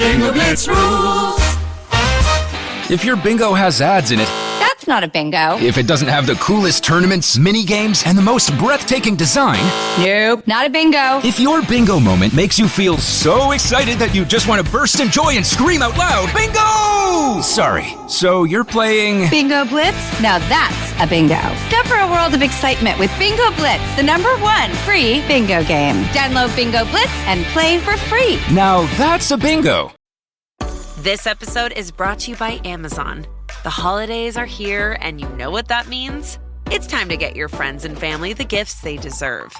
Bingo Blitz rules. If your bingo has ads in it, That's not a bingo. if it doesn't have the coolest tournaments, mini games, and the most breathtaking design, Nope, not a bingo. if your bingo moment makes you feel so excited that you just want to burst in joy and scream out loud, bingo! Sorry, so you're playing... Bingo Blitz? Now that's a bingo. Go for a world of excitement with Bingo Blitz, the #1 free bingo game. Download Bingo Blitz and play for free. Now that's a bingo. This episode is brought to you by Amazon. The holidays are here, and you know what that means? It's time to get your friends and family the gifts they deserve.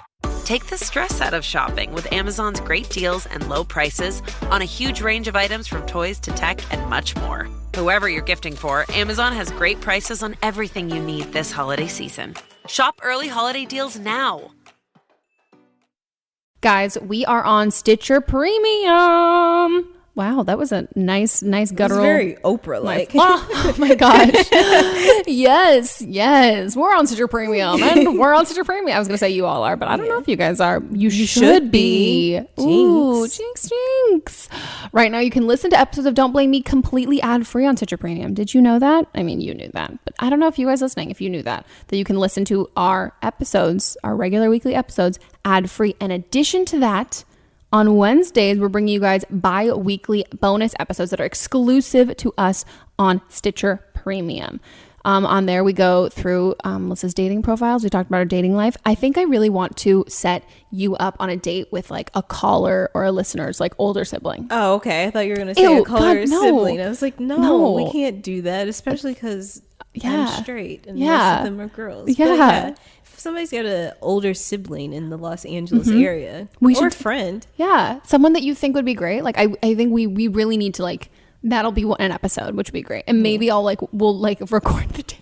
Take the stress out of shopping with Amazon's great deals and low prices on a huge range of items from toys to tech and much more. Whoever you're gifting for, Amazon has great prices on everything you need this holiday season. Shop early holiday deals now. Guys, we are on Stitcher Premium. Wow, that was a nice guttural. It's very Oprah-like. Oh my gosh. Yes. We're on Stitcher Premium. And we're on Stitcher Premium. I was going to say you all are, but I don't know if you guys are. You should be. Ooh, jinx. Right now, you can listen to episodes of Don't Blame Me completely ad-free on Stitcher Premium. Did you know that? I mean, you knew that. But I don't know if you guys listening, if you knew that you can listen to our episodes, our regular weekly episodes, ad-free. In addition to that, on Wednesdays, we're bringing you guys bi-weekly bonus episodes that are exclusive to us on Stitcher Premium. On there, we go through Melissa's dating profiles. We talked about her dating life. I think I really want to set you up on a date with like a caller or a listener's like older sibling. Oh, okay. I thought you were going to say a caller or sibling. I was like, no, we can't do that, especially because I'm straight and most of them are girls. Yeah. If somebody's got an older sibling in the Los Angeles area or a friend. Yeah. Someone that you think would be great. Like, I think we really need to like, that'll be an episode, which would be great. And maybe we'll record the date.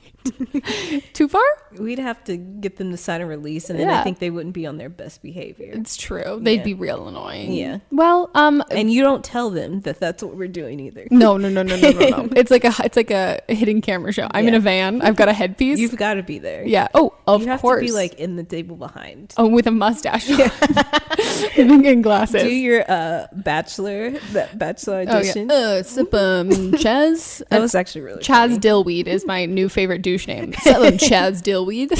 Too far? We'd have to get them to sign a release, and then I think they wouldn't be on their best behavior. It's true. They'd be real annoying. Yeah. Well, and you don't tell them that that's what we're doing either. No. It's like a hidden camera show. I'm in a van. I've got a headpiece. You've got to be there. Yeah. Oh, of course. You have to be like in the table behind. Oh, with a mustache. And glasses. Do your bachelor audition. Sip Chaz. That was actually really Chaz funny. Dillweed is my new favorite douche name. Chaz Dillweed.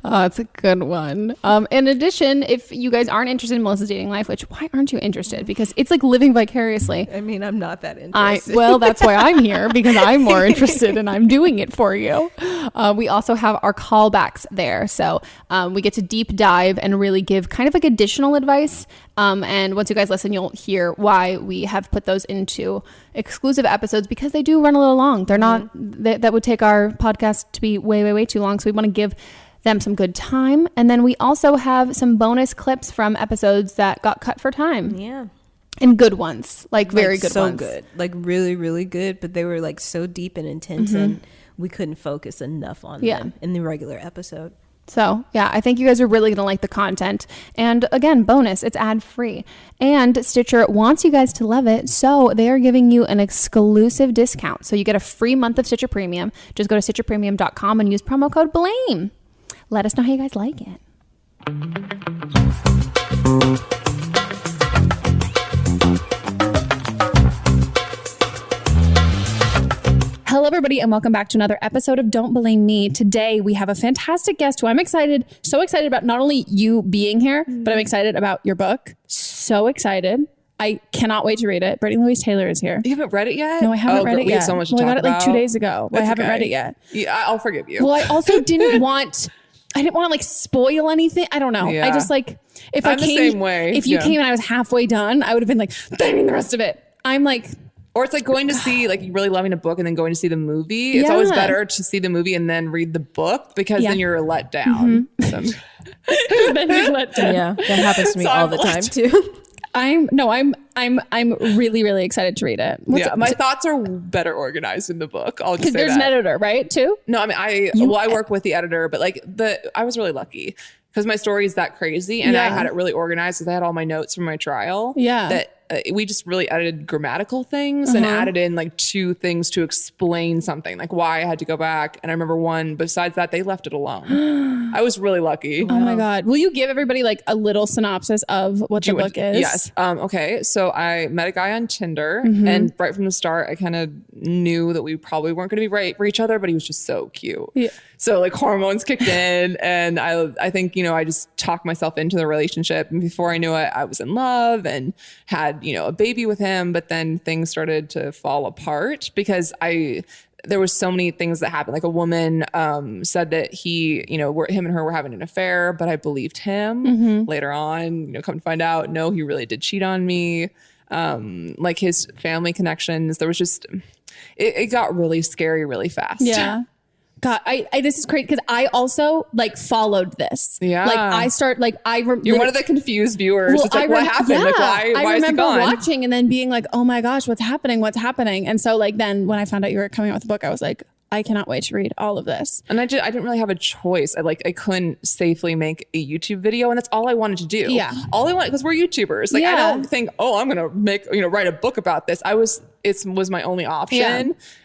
It's a good one. In addition, if you guys aren't interested in Melissa's dating life, which why aren't you interested? Because it's like living vicariously. I mean, I'm not that interested. Well, that's why I'm here, because I'm more interested and I'm doing it for you. We also have our callbacks there. So we get to deep dive and really give kind of like additional advice. And once you guys listen, you'll hear why we have put those into exclusive episodes, because they do run a little long. They're not, that would take our podcast to be way too long. So we want to give them some good time. And then we also have some bonus clips from episodes that got cut for time. Yeah. And good ones, like very good ones. So good. Like really good, but they were like so deep and intense and we couldn't focus enough on them in the regular episode. So, yeah, I think you guys are really going to like the content. And again, bonus, it's ad-free. And Stitcher wants you guys to love it, so they are giving you an exclusive discount. So you get a free month of Stitcher Premium. Just go to stitcherpremium.com and use promo code BLAME. Let us know how you guys like it. Hello, everybody, and welcome back to another episode of Don't Blame Me. Today, we have a fantastic guest who I'm so excited about not only you being here, but I'm excited about your book. So excited. I cannot wait to read it. Brittani Louise Taylor is here. You haven't read it yet? No, I haven't read it yet. We have so much to talk I got it like about. 2 days ago. I haven't read it yet. Yeah, I'll forgive you. Well, I also didn't want to like spoil anything. I don't know. Yeah. I just like, if I'm the same way. If you came and I was halfway done, I would have been like, dang the rest of it. I'm like, or it's like going to see, like really loving a book and then going to see the movie. It's always better to see the movie and then read the book, because then you're let down. Then you're let down. Yeah, that happens to me all the time too. I'm really excited to read it. My thoughts are better organized in the book. I'll just say there's that. an editor, right? Too? No, I mean, I work with the editor, but like I was really lucky because my story is that crazy, and I had it really organized because I had all my notes from my trial. Yeah. That we just really edited grammatical things and added in like 2 things to explain something, like why I had to go back. And I remember one, besides that, they left it alone. I was really lucky. Oh my God. Will you give everybody like a little synopsis of what the book is? Yes. Okay. So I met a guy on Tinder and right from the start, I kind of knew that we probably weren't going to be right for each other, but he was just so cute. Yeah. So like hormones kicked in and I think, I just talked myself into the relationship. And before I knew it, I was in love and had, a baby with him. But then things started to fall apart because there was so many things that happened. Like a woman said that him and her were having an affair, but I believed him later on, come to find out, no, he really did cheat on me. Like his family connections, there was just, it got really scary really fast. Yeah. God, this is crazy because I also like followed this. Yeah, like you're one of the confused viewers. Well, it's like, what happened? Yeah, like, why I remember is he gone? Watching and then being like, oh my gosh, what's happening? And so like then when I found out you were coming out with a book, I was like, I cannot wait to read all of this. And I didn't really have a choice. I couldn't safely make a YouTube video, and that's all I wanted to do. Yeah, all I want because we're YouTubers. Like I don't think, I'm gonna write a book about this. It was my only option. Yeah.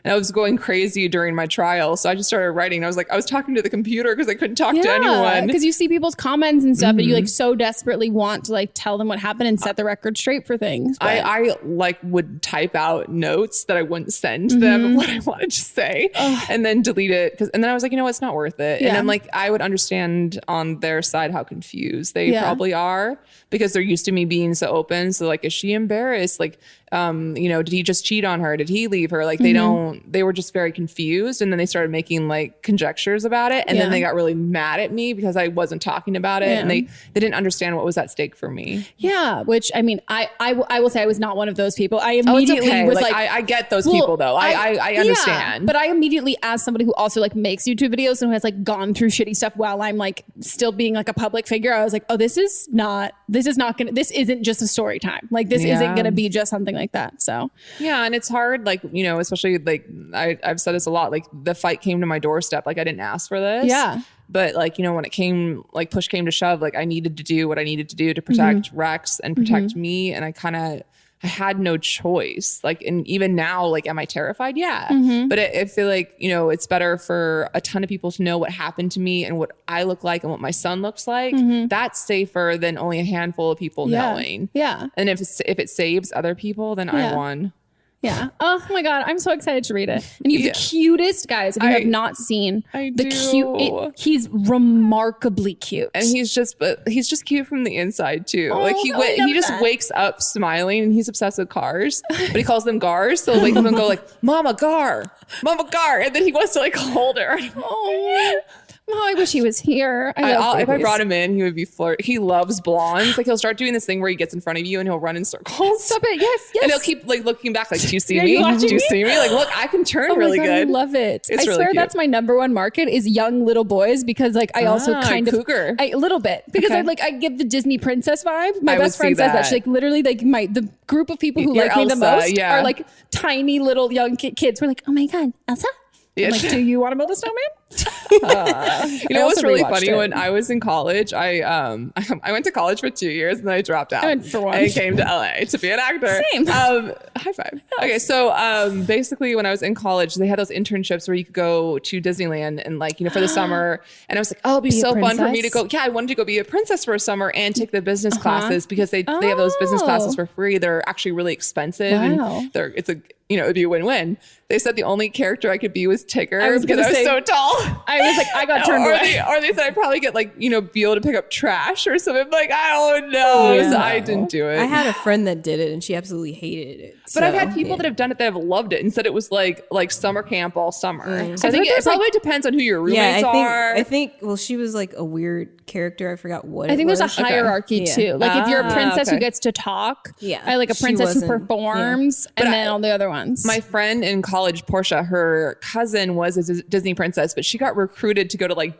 And I was going crazy during my trial. So I just started writing. I was talking to the computer because I couldn't talk to anyone. Because you see people's comments and stuff and you like so desperately want to like tell them what happened and set the record straight for things. I would type out notes that I wouldn't send to them of what I wanted to say and then delete it. And then I was like, it's not worth it. Yeah. And then I would understand on their side how confused they probably are because they're used to me being so open. So like, is she embarrassed? Like, did he just cheat on her? Did he leave her? Like they were just very confused. And then they started making like conjectures about it. And then they got really mad at me because I wasn't talking about it. Yeah. And they didn't understand what was at stake for me. Yeah. Which I mean, I will say I was not one of those people. I immediately was like, I get those people though. I understand. But I immediately, as somebody who also like makes YouTube videos and who has like gone through shitty stuff while I'm like still being like a public figure, I was like, oh, this isn't just a story time. Like this isn't going to be just something like that. So yeah, and it's hard, like especially like I've said this a lot, like the fight came to my doorstep, like I didn't ask for this. Yeah, but like when it came, like push came to shove, like I needed to do what I needed to do to protect Rex and protect me, and I had no choice. Like, and even now, like, am I terrified? Yeah. But I feel like, it's better for a ton of people to know what happened to me and what I look like and what my son looks like. That's safer than only a handful of people knowing. Yeah. And if it saves other people, then I won. Yeah. Oh my God. I'm so excited to read it. And you have the cutest guys. If you have not seen he's remarkably cute. And he's just cute from the inside too. Like he just wakes up smiling and he's obsessed with cars, but he calls them gars. So he'll wake up and go like, Mama Gar. And then he wants to like hold her. Oh, I wish he was here. If I brought him in, he would be flirt. He loves blondes. Like he'll start doing this thing where he gets in front of you and he'll run in circles. Stop it. Yes. And he'll keep like looking back like, do you see me? Do you see me? Like, look, I can turn really good. I love it. I swear that's my number one market is young little boys because like I also kind of cougar. A little bit because I give the Disney princess vibe. My best friend says that. She like literally like the group of people who like me the most are like tiny little young kids. We're like, oh my God, Elsa. I'm like, do you want to build a snowman? What's really funny? When I was in college, I went to college for 2 years and then I dropped out. I went for one. I came to LA to be an actor. Same. High five. Yes. Okay, so basically when I was in college, they had those internships where you could go to Disneyland and like, for the summer. And I was like, oh, it'd be so fun for me to go. Yeah, I wanted to go be a princess for a summer and take the business classes because they have those business classes for free. They're actually really expensive. Wow. And it'd be a win-win. They said the only character I could be was Tigger because I was so tall. I was like, I got turned away. Or they said I'd probably get like, be able to pick up trash or something. I'm like, I don't know. Yeah. So I didn't do it. I had a friend that did it and she absolutely hated it. But I've had people that have done it that have loved it and said it was like summer camp all summer. So I think it probably depends on who your roommates are. I think, she was like a weird character. I forgot what I think there's a hierarchy too. Like if you're a princess who gets to talk, I like a princess who performs and then all the other ones. My friend in college, Portia, her cousin was a Disney princess, but she got recruited to go to like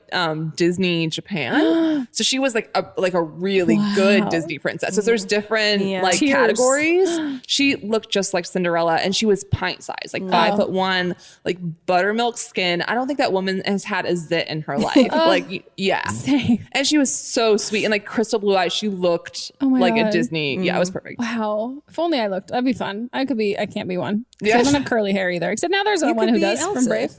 Disney Japan. So she was like a really good Disney princess. So there's different like categories. She looked just like Cinderella, and she was pint size, like 5'1", like buttermilk skin. I don't think that woman has had a zit in her life. Like, yeah. Same. And she was so sweet and like crystal blue eyes. She looked like a Disney. Yeah, it was perfect. Wow. If only I looked. That'd be fun. I can't be one. Yeah. I don't have curly hair either. Except now there's one who does from Brave.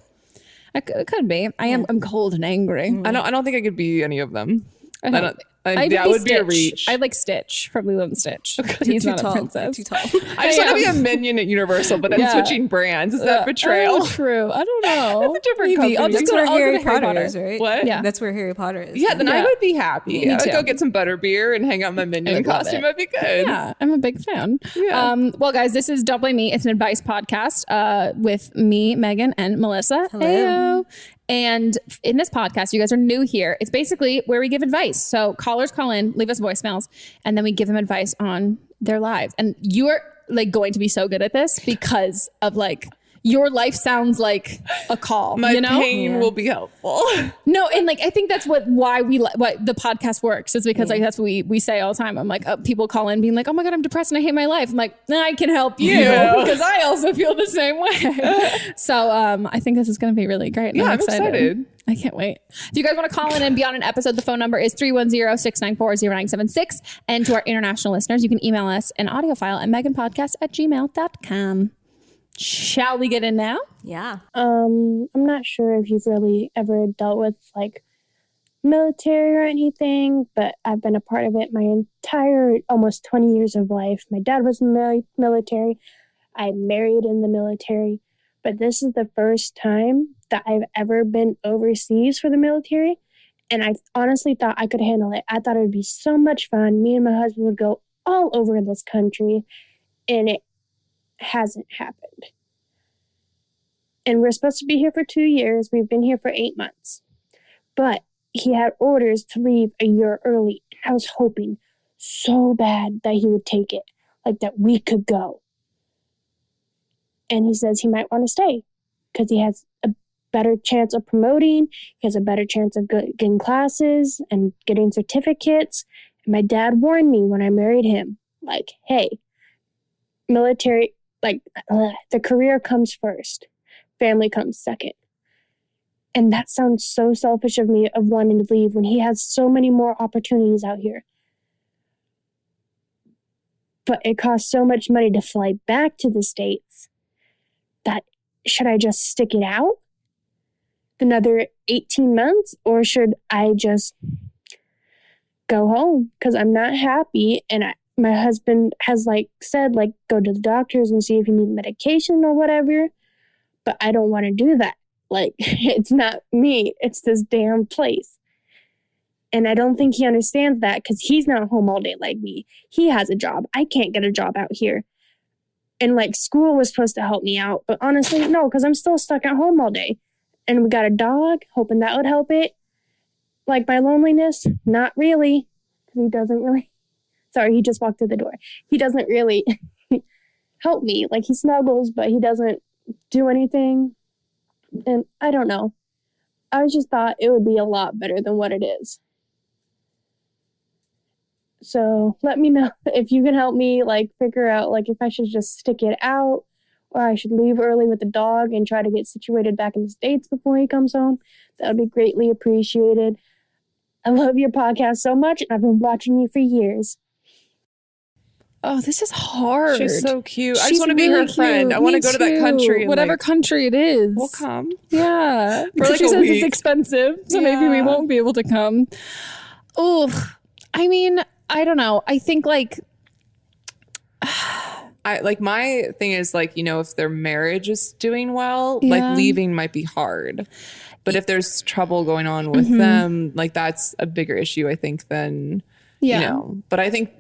It could be. I'm cold and angry. I don't think I could be any of them. That would be a reach. I'd like Stitch from Lilo and Stitch. But he's not a princess. Too tall. I just want to be a minion at Universal, but then switching brands. Is that betrayal? Oh, true. I don't know. That's a different company. That's where Harry Potter is, right? What? Yeah. That's where Harry Potter is. Yeah, then I would be happy. I would go get some butterbeer and hang out in my minion costume. That'd be good. Yeah, I'm a big fan. Yeah. Well, guys, this is Don't Blame Me. It's an advice podcast with me, Megan, and Melissa. Hello. Heyo. And in this podcast, you guys are new here. It's basically where we give advice. So callers call in, leave us voicemails, and then we give them advice on their lives. And you are like going to be so good at this because of like your life sounds like a call. My pain will be helpful. No, and like I think that's why the podcast works is because like that's what we say all the time. I'm like people call in being like, oh my god, I'm depressed and I hate my life. I'm like, I can help you because I also feel the same way. So I think this is going to be really great. Yeah, I'm excited. I can't wait. If you guys want to call in and be on an episode, the phone number is 310-694-0976. And to our international listeners, you can email us an audio file at meghanpodcast@gmail.com. Shall we get in now? Yeah. I'm not sure if you've really ever dealt with like military or anything, but I've been a part of it my entire almost 20 years of life. My dad was in the military. I married in the military, but this is the first time that I've ever been overseas for the military. And I honestly thought I could handle it. I thought it would be so much fun. Me and my husband would go all over this country, and it hasn't happened. And we're supposed to be here for 2 years. We've been here for 8 months. But he had orders to leave a year early. I was hoping so bad that he would take it, like that we could go. And he says he might want to stay because he has a better chance of promoting. He has a better chance of getting classes and getting certificates. And my dad warned me when I married him, like, hey, military, like the career comes first. Family comes second. And that sounds so selfish of me of wanting to leave when he has so many more opportunities out here. But it costs so much money to fly back to the States that should I just stick it out another 18 months or should I just go home? Because I'm not happy and my husband has said go to the doctors and see if you need medication or whatever. But I don't want to do that. It's not me. It's this damn place. And I don't think he understands that because he's not home all day like me. He has a job. I can't get a job out here. And school was supposed to help me out. But honestly, no, because I'm still stuck at home all day. And we got a dog, hoping that would help it. My loneliness, not really. He doesn't really. Sorry, he just walked through the door. He doesn't really help me. He snuggles, but he doesn't do anything. And I don't know. I just thought it would be a lot better than what it is. So let me know if you can help me figure out if I should just stick it out or I should leave early with the dog and try to get situated back in the States before he comes home. That would be greatly appreciated. I love your podcast so much. I've been watching you for years. Oh, this is hard. She's so cute. I just want to be her friend. I want to go to that country. Whatever country it is. We'll come. Yeah. For she says it's expensive, so maybe we won't be able to come. Oh, I mean, I don't know. I think my thing is if their marriage is doing well, leaving might be hard. But if there's trouble going on with them, that's a bigger issue, I think, than you know, but I think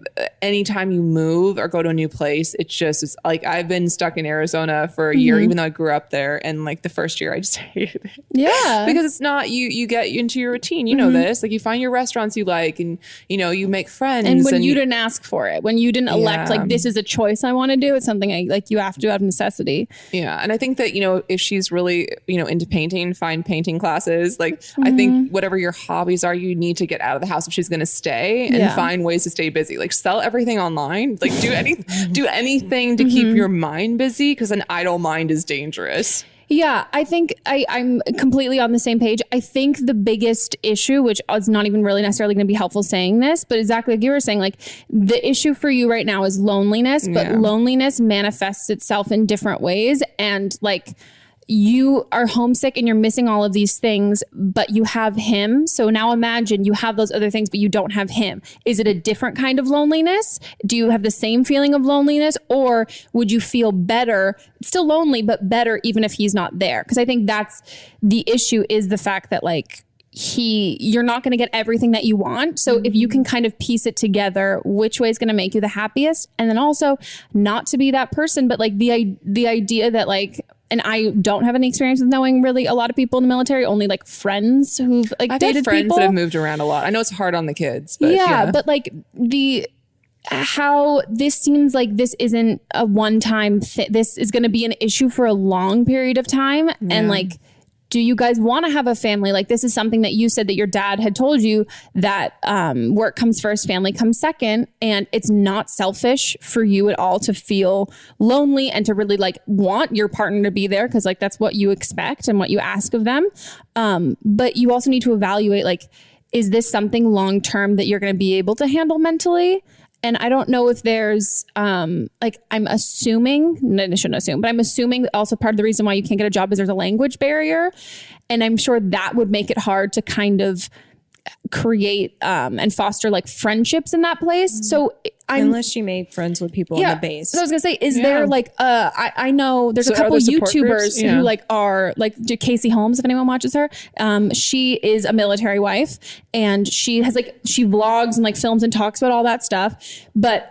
anytime you move or go to a new place, it's like I've been stuck in Arizona for a year, even though I grew up there. And like the first year I just hated it. Yeah. Because it's not, you get into your routine, you know this, like you find your restaurants you like and, you know, you make friends. And when you didn't ask for it, when you didn't elect, like, this is a choice I want to do, it's something you have to do out of necessity. Yeah. And I think that, you know, if she's really, you know, into painting, find painting classes. Like, I think whatever your hobbies are, you need to get out of the house if she's going to stay and find ways to stay busy. Like, sell everything online. Like, do anything to keep your mind busy, because an idle mind is dangerous. Yeah, I think I'm completely on the same page. I think the biggest issue, which is not even really necessarily going to be helpful saying this, but exactly like you were saying, like, the issue for you right now is loneliness, but loneliness manifests itself in different ways. And like, you are homesick and you're missing all of these things, but you have him. So now imagine you have those other things, but you don't have him. Is it a different kind of loneliness? Do you have the same feeling of loneliness, or would you feel better, still lonely, but better even if he's not there? Because I think that's the issue, is the fact that like, you're not going to get everything that you want. So if you can kind of piece it together, which way is going to make you the happiest? And then also not to be that person, but like the idea that like, and I don't have any experience with knowing really a lot of people in the military, only like friends who've like dated friends people that have moved around a lot. I know it's hard on the kids, but but like how this seems like this isn't a one-time this is going to be an issue for a long period of time. And like, do you guys want to have a family? Like, this is something that you said that your dad had told you, that work comes first, family comes second. And it's not selfish for you at all to feel lonely and to really like want your partner to be there, because like that's what you expect and what you ask of them. But you also need to evaluate, like, is this something long term that you're going to be able to handle mentally? And I don't know if there's, like, I'm assuming, no, I shouldn't assume, but I'm assuming also part of the reason why you can't get a job is there's a language barrier. And I'm sure that would make it hard to kind of create and foster like friendships in that place. So unless you made friends with people on the base. So I was gonna say, is there like I know there's a couple YouTubers who like are like Casey Holmes, if anyone watches her. She is a military wife, and she has like, she vlogs and like films and talks about all that stuff. But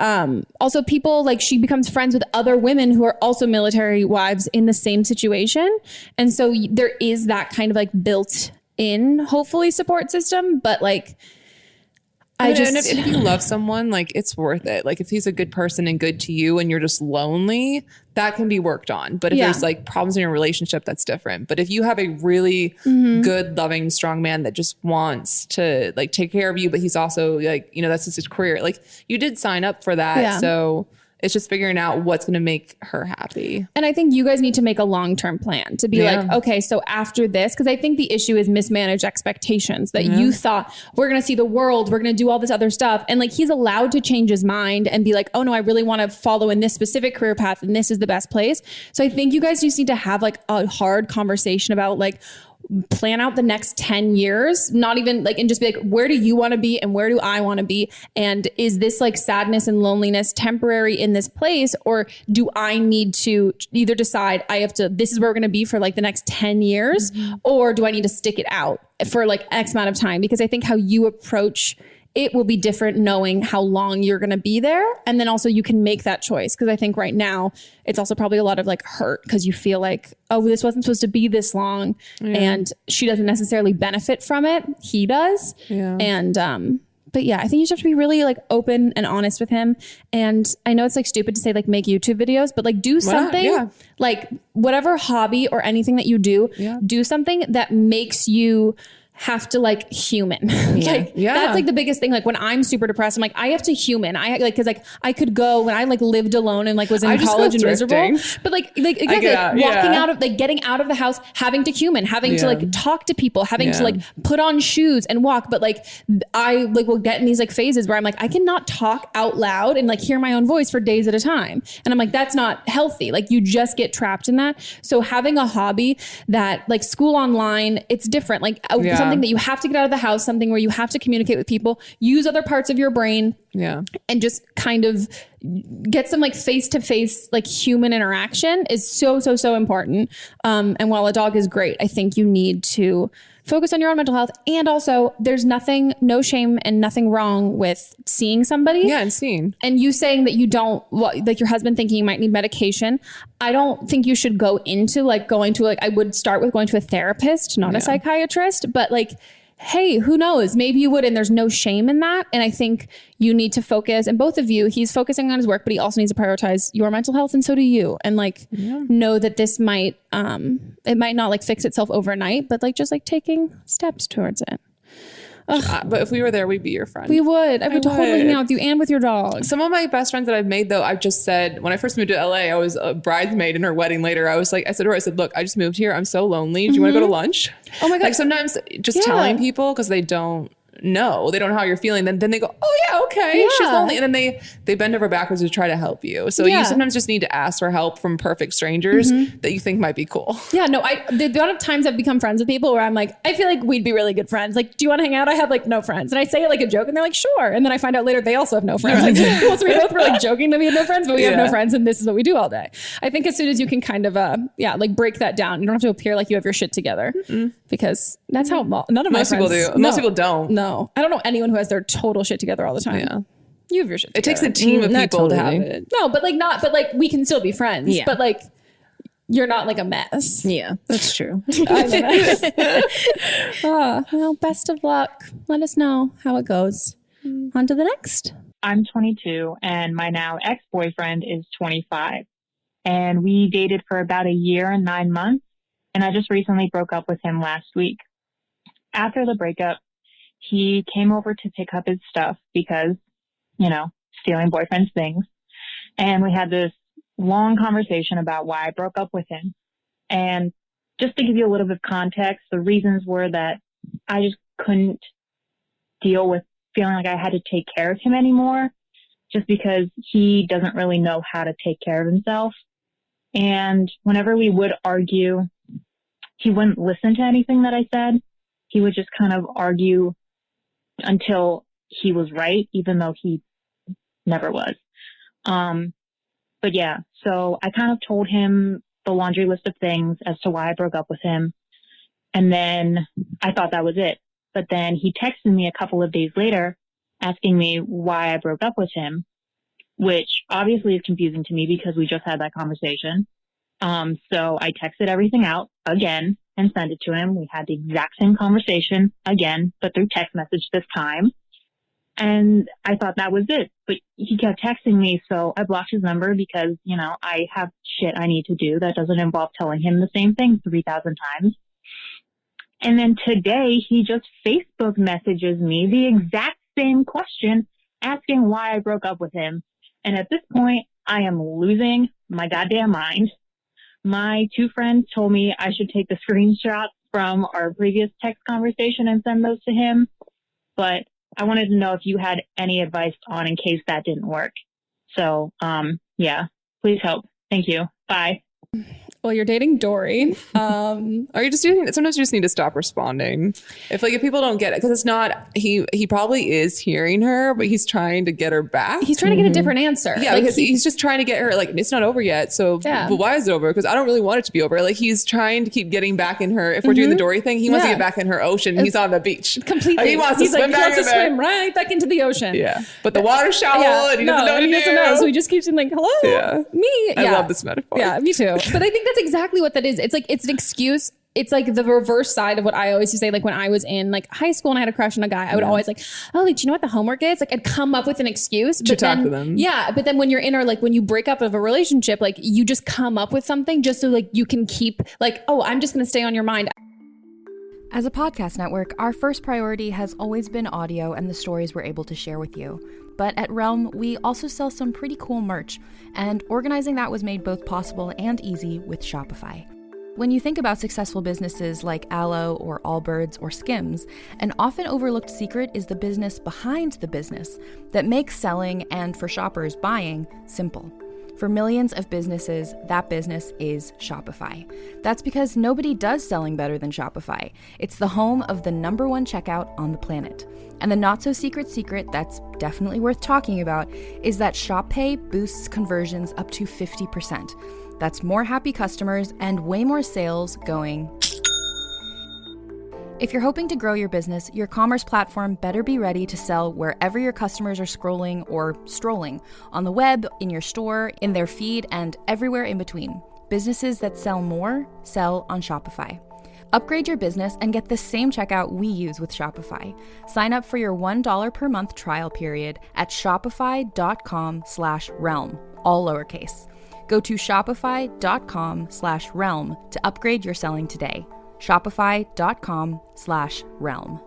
also people like, she becomes friends with other women who are also military wives in the same situation. And so there is that kind of like built in, hopefully, support system. But like, and if you love someone, like, it's worth it. Like, if he's a good person and good to you and you're just lonely, that can be worked on. But if there's like problems in your relationship, that's different. But if you have a really good, loving, strong man that just wants to like take care of you, but he's also like, you know, that's just his career. Like, you did sign up for that. Yeah. So it's just figuring out what's going to make her happy. And I think you guys need to make a long-term plan to be like, okay, so after this, because I think the issue is mismanaged expectations, that you thought we're going to see the world, we're going to do all this other stuff. And like, he's allowed to change his mind and be like, oh no, I really want to follow in this specific career path and this is the best place. So I think you guys just need to have like a hard conversation about like, plan out the next 10 years, not even like, and just be like, where do you want to be and where do I want to be? And is this like sadness and loneliness temporary in this place? Or do I need to either decide this is where we're going to be for like the next 10 years, or do I need to stick it out for like X amount of time? Because I think how you approach it will be different knowing how long you're going to be there. And then also you can make that choice. Because I think right now it's also probably a lot of like hurt, because you feel like, oh, this wasn't supposed to be this long. And she doesn't necessarily benefit from it. He does. And, but yeah, I think you just have to be really like open and honest with him. And I know it's like stupid to say like make YouTube videos, but like do something like whatever hobby or anything that you do, do something that makes you have to like human. That's like the biggest thing. Like when I'm super depressed, I'm like, I have to human. I like, cause like I could go when I like lived alone and like was in college and miserable, but like walking out of like getting out of the house, having to human, having to like talk to people, having to like put on shoes and walk. But like I like will get in these like phases where I'm like, I cannot talk out loud and like hear my own voice for days at a time. And I'm like, that's not healthy. Like you just get trapped in that. So having a hobby that like school online, it's different. Like something that you have to get out of the house, something where you have to communicate with people, use other parts of your brain, and just kind of get some like face-to-face like human interaction is so important. And while a dog is great, I think you need to focus on your own mental health. And also there's no shame and nothing wrong with seeing somebody. Yeah, and seeing. And you saying that you don't, like your husband thinking you might need medication. I don't think you should go into like going to I would start with going to a therapist, not a psychiatrist, but like, hey, who knows? Maybe you would, and there's no shame in that. And I think you need to focus, and both of you, he's focusing on his work, but he also needs to prioritize your mental health, and so do you. And like, know that this might, it might not like fix itself overnight, but like just like taking steps towards it. But if we were there, we'd be your friend. We would. I would totally hang out with you and with your dog. Some of my best friends that I've made, though, I've just said, when I first moved to LA, I was a bridesmaid in her wedding later. I said to her, look, I just moved here. I'm so lonely. Do you want to go to lunch? Oh my God. Like sometimes just telling people because they don't know how you're feeling. Then they go, oh yeah, okay, she's lonely. And then they bend over backwards to try to help you. So you sometimes just need to ask for help from perfect strangers that you think might be cool. Yeah, no, the amount of times I've become friends with people where I'm like, I feel like we'd be really good friends. Like, do you want to hang out? I have like no friends. And I say it like a joke and they're like, sure. And then I find out later they also have no friends. Like, well, so we both were like joking that we had no friends, but we have no friends and this is what we do all day. I think as soon as you can kind of, like break that down, you don't have to appear like you have your shit together because that's how none of my friends people do. Most people don't. No, I don't know anyone who has their total shit together all the time. Yeah. You have your shit together. It takes a team of people to have it. No, but like we can still be friends. Yeah. But like you're not like a mess. Yeah, that's true. Well, best of luck. Let us know how it goes. On to the next. I'm 22 and my now ex-boyfriend is 25. And we dated for about a year and 9 months. And I just recently broke up with him last week. After the breakup, he came over to pick up his stuff because, stealing boyfriend's things. And we had this long conversation about why I broke up with him. And just to give you a little bit of context, the reasons were that I just couldn't deal with feeling like I had to take care of him anymore, just because he doesn't really know how to take care of himself. And whenever we would argue, he wouldn't listen to anything that I said. He would just kind of argue until he was right, even though he never was. But yeah, so I kind of told him the laundry list of things as to why I broke up with him. And then I thought that was it. But then he texted me a couple of days later asking me why I broke up with him, which obviously is confusing to me because we just had that conversation. So I texted everything out again and sent it to him. We had the exact same conversation again, but through text message this time. And I thought that was it, but he kept texting me. So I blocked his number because, I have shit I need to do that doesn't involve telling him the same thing 3,000 times. And then today he just Facebook messages me the exact same question, asking why I broke up with him. And at this point, I am losing my goddamn mind. My two friends told me I should take the screenshots from our previous text conversation and send those to him. But I wanted to know if you had any advice on in case that didn't work. So, please help. Thank you. Bye. Well, you're dating Dory. Are you just doing? Sometimes you just need to stop responding. If people don't get it, because it's not. He probably is hearing her, but he's trying to get her back. He's trying to get a different answer. Yeah, because he's just trying to get her. Like, it's not over yet. So, but why is it over? Because I don't really want it to be over. Like, he's trying to keep getting back in her. If we're doing the Dory thing, he wants to get back in her ocean. He's on the beach completely. He wants to swim back in there. Swim right back into the ocean. Yeah, but the water's shallow and he doesn't know what to do. Doesn't know, so he just keeps saying like, "Hello, me." I love this metaphor. Yeah, me too. But I think that's exactly what that is. It's like, it's an excuse. It's like the reverse side of what I always used to say. Like when I was in like high school and I had a crush on a guy, I would always like, oh, like, do you know what the homework is? Like I'd come up with an excuse. To talk to them. Yeah. But then when you're in, or like when you break up of a relationship, like you just come up with something just so like you can keep like, oh, I'm just going to stay on your mind. As a podcast network, our first priority has always been audio and the stories we're able to share with you. But at Realm, we also sell some pretty cool merch, and organizing that was made both possible and easy with Shopify. When you think about successful businesses like Aloe or Allbirds or Skims, an often overlooked secret is the business behind the business that makes selling and, for shoppers, buying simple. For millions of businesses, that business is Shopify. That's because nobody does selling better than Shopify. It's the home of the #1 checkout on the planet. And the not-so-secret secret that's definitely worth talking about is that Shop Pay boosts conversions up to 50%. That's more happy customers and way more sales going. If you're hoping to grow your business, your commerce platform better be ready to sell wherever your customers are scrolling or strolling, on the web, in your store, in their feed, and everywhere in between. Businesses that sell more, sell on Shopify. Upgrade your business and get the same checkout we use with Shopify. Sign up for your $1 per month trial period at shopify.com/realm, all lowercase. Go to shopify.com/realm to upgrade your selling today. Shopify.com/realm.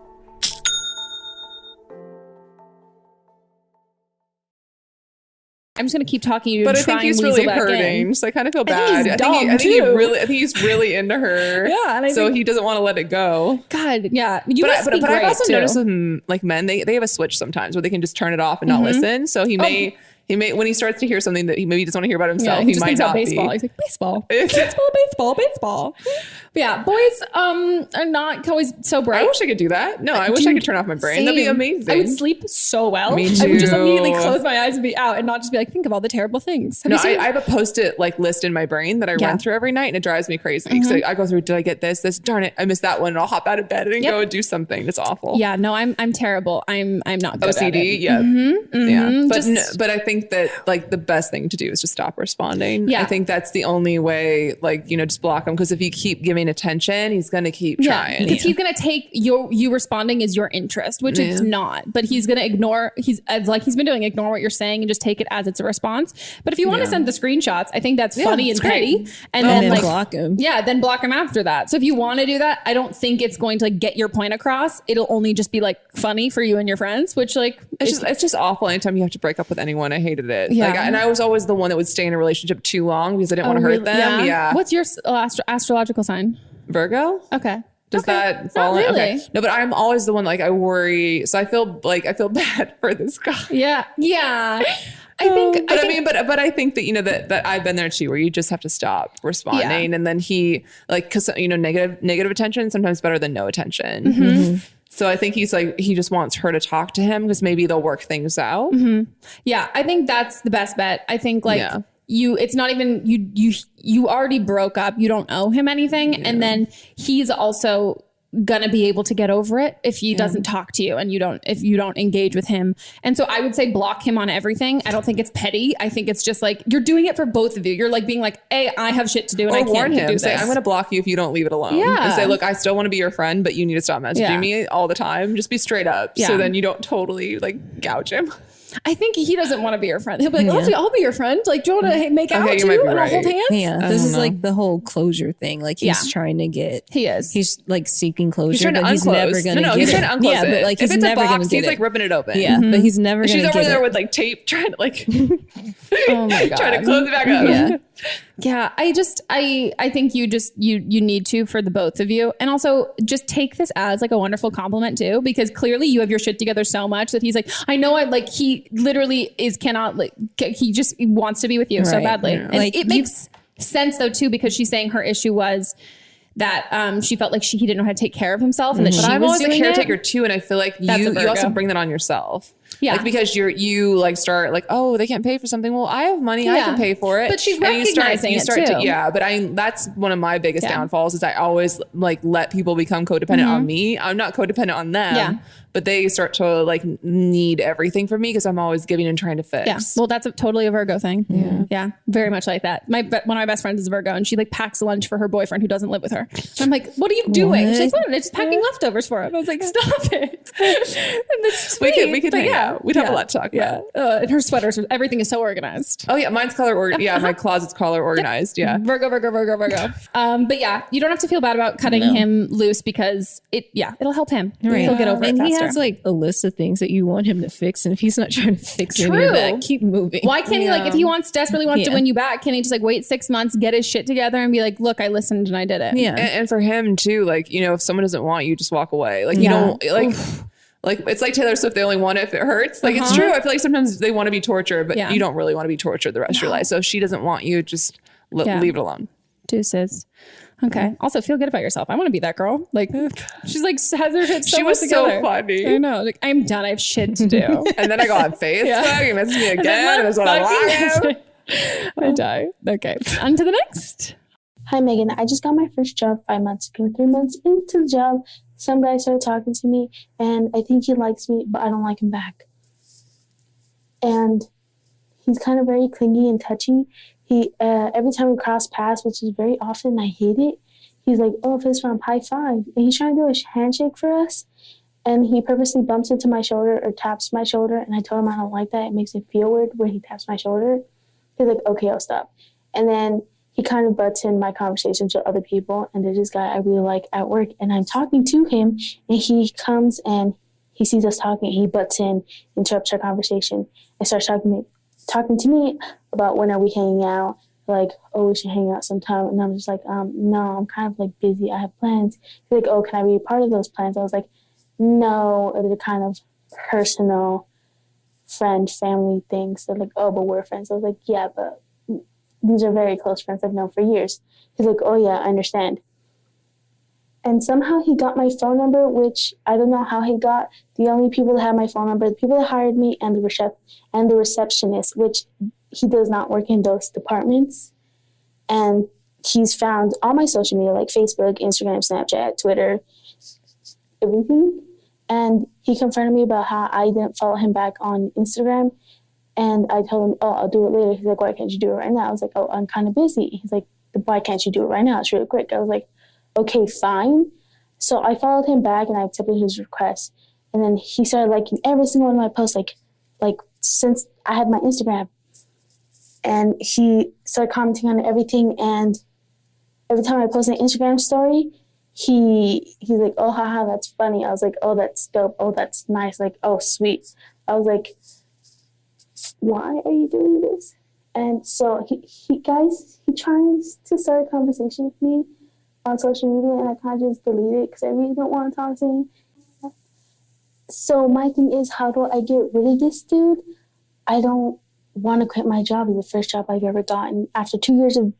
I'm just gonna keep talking to you. But I think he's really hurting, so I kind of feel bad. I think he's really into her. Yeah, and so he doesn't want to let it go. God, yeah. But I've also noticed with like men, they have a switch sometimes where they can just turn it off and not listen. So he may when he starts to hear something that he maybe doesn't want to hear about himself, he might not baseball. He's like baseball. Baseball. But yeah, boys are not always so bright. I wish I could do that. No, I wish I could turn off my brain. Same. That'd be amazing. I would sleep so well. Me too. I would just immediately close my eyes and be out and not just be like, think of all the terrible things. I have a post-it like list in my brain that I run through every night, and it drives me crazy. Because I go through, did I get this? Darn it, I missed that one, and I'll hop out of bed and go and do something. It's awful. Yeah, no, I'm terrible. I'm not good OCD, at it. Yeah. But I think that like the best thing to do is just stop responding. Yeah. I think that's the only way, like, just block him, because if you keep giving attention, he's going to keep trying. Because he's going to take you responding as your interest, which it's not. But he's going to ignore, he's been doing, ignore what you're saying and just take it as it's a response. But if you want to send the screenshots, I think that's funny and petty. And then like block him. Yeah, then block him after that. So if you want to do that, I don't think it's going to like get your point across. It'll only just be like funny for you and your friends, which like it's just awful anytime you have to break up with anyone. I hated it. Yeah. Like, and I was always the one that would stay in a relationship too long because I didn't want to hurt them. Yeah. What's your astrological sign? Virgo. Okay. Does that fall in? Okay. No, but I'm always the one, like, I worry. So I feel bad for this guy. Yeah. Yeah. I think I think that, that I've been there too, where you just have to stop responding. And then he, like, cause negative attention is sometimes better than no attention. Mm-hmm. So I think he's like, he just wants her to talk to him because maybe they'll work things out. Mm-hmm. Yeah. I think that's the best bet. I think like it's not even, you already broke up. You don't owe him anything. Yeah. And then he's also gonna be able to get over it if he doesn't talk to you and if you don't engage with him. And so I would say block him on everything. I don't think it's petty. I think it's just like, you're doing it for both of you. You're like being like, hey, I have shit to do and I can't do this. Say, I'm gonna block you if you don't leave it alone. Yeah. And say, look, I still want to be your friend, but you need to stop messaging me all the time. Just be straight up. So then you don't totally like gouge him. I think he doesn't want to be your friend. He'll be like, I'll be your friend. Like, do you want to make out too? And I'll hold hands? Yeah. This is like the whole closure thing. Like he's trying to get. He is. He's like seeking closure, he's trying to he's never going to get it. He's trying to unclose it. But like he's never going to get it. He's like ripping it open. Yeah. But he's never going to get it. She's over there with like tape trying to like. Oh my God. Trying to close it back up. Yeah. Yeah, I think you need to, for the both of you. And also just take this as like a wonderful compliment too, because clearly you have your shit together so much that he's like, I know he literally he just wants to be with you so badly. Yeah. And like, it makes sense though too, because she's saying her issue was that she felt like he didn't know how to take care of himself and that she I'm was always doing a caretaker too, and I feel like you also bring that on yourself. Yeah. Like, because you like start like, oh, they can't pay for something. Well, I have money. I can pay for it. But she's recognizing it too. But that's one of my biggest downfalls is I always like let people become codependent on me. I'm not codependent on them. Yeah. But they start to like need everything from me because I'm always giving and trying to fix. Yeah. Well, that's totally a Virgo thing. Yeah. Yeah. Very much like that. One of my best friends is a Virgo, and she like packs lunch for her boyfriend who doesn't live with her. And I'm like, what are you doing? She's like, well, it's packing leftovers for him. I was like, stop it. And it's sweet. We could hang out. We'd have a lot to talk about. And her sweaters, everything is so organized. Oh yeah. Mine's color organized. Yeah. My closet's color organized. Yeah. Virgo. But yeah, you don't have to feel bad about cutting him loose because it'll help him. Right. He'll get over it faster. He has like a list of things that you want him to fix, and if he's not trying to fix any of that, keep moving. Why can't he, like, if he desperately wants to win you back, can he just like wait 6 months, get his shit together and be like, look, I listened and I did it. Yeah. And for him too, like, if someone doesn't want you, just walk away. Like, you don't like Like, it's like Taylor Swift, they only want it if it hurts. Like, it's true. I feel like sometimes they want to be tortured, but you don't really want to be tortured the rest of your life. So if she doesn't want you, just leave it alone. Deuces. Okay. Also, feel good about yourself. I want to be that girl. Like, she's like, has her shit so she was together. so funny. I know. Like, I'm done. I have shit to do. And then I go on Facebook. You message me again. That's what I want. I die. Okay. On to the next. Hi, Megan. I just got my first job 5 months ago. 3 months into the job, some guy started talking to me, and I think he likes me, but I don't like him back. And he's kind of very clingy and touchy. He every time we cross paths, which is very often, I hate it. He's like, "Oh, fist bump, high five," and he's trying to do a handshake for us. And he purposely bumps into my shoulder or taps my shoulder, and I told him I don't like that. It makes me feel weird when he taps my shoulder. He's like, "Okay, I'll stop." And then he kind of butts in my conversations with other people, and there's this guy I really like at work, and I'm talking to him, and he comes and he sees us talking, and he butts in, interrupts our conversation, and starts talking to me about when are we hanging out, like, "Oh, we should hang out sometime," and I'm just like, no, I'm kind of like busy, I have plans. He's like, "Oh, can I be a part of those plans?" I was like, no, they're kind of personal friend, family things. They're like, "Oh, but we're friends." I was like, "Yeah, but these are very close friends I've known for years." He's like, "Oh yeah, I understand." And somehow he got my phone number, which I don't know how he got. The only people that had my phone number, the people that hired me, and the receptionist, which he does not work in those departments. And he's found all my social media, like Facebook, Instagram, Snapchat, Twitter, everything. And he confronted me about how I didn't follow him back on Instagram. And I told him, "Oh, I'll do it later." He's like, "Why can't you do it right now?" I was like, "Oh, I'm kind of busy." He's like, "Why can't you do it right now? It's really quick." I was like, "Okay, fine." So I followed him back and I accepted his request. And then he started liking every single one of my posts, like since I had my Instagram. And he started commenting on everything. And every time I post an Instagram story, he's like, "Oh, haha, that's funny." I was like, "Oh, that's dope. Oh, that's nice. Like, oh, sweet." I was like, "Why are you doing this?" And so he tries to start a conversation with me on social media, and I kind of just delete it because I really don't want to talk to him. So my thing is, how do I get rid of this dude? I don't want to quit my job. It's the first job I've ever gotten after 2 years of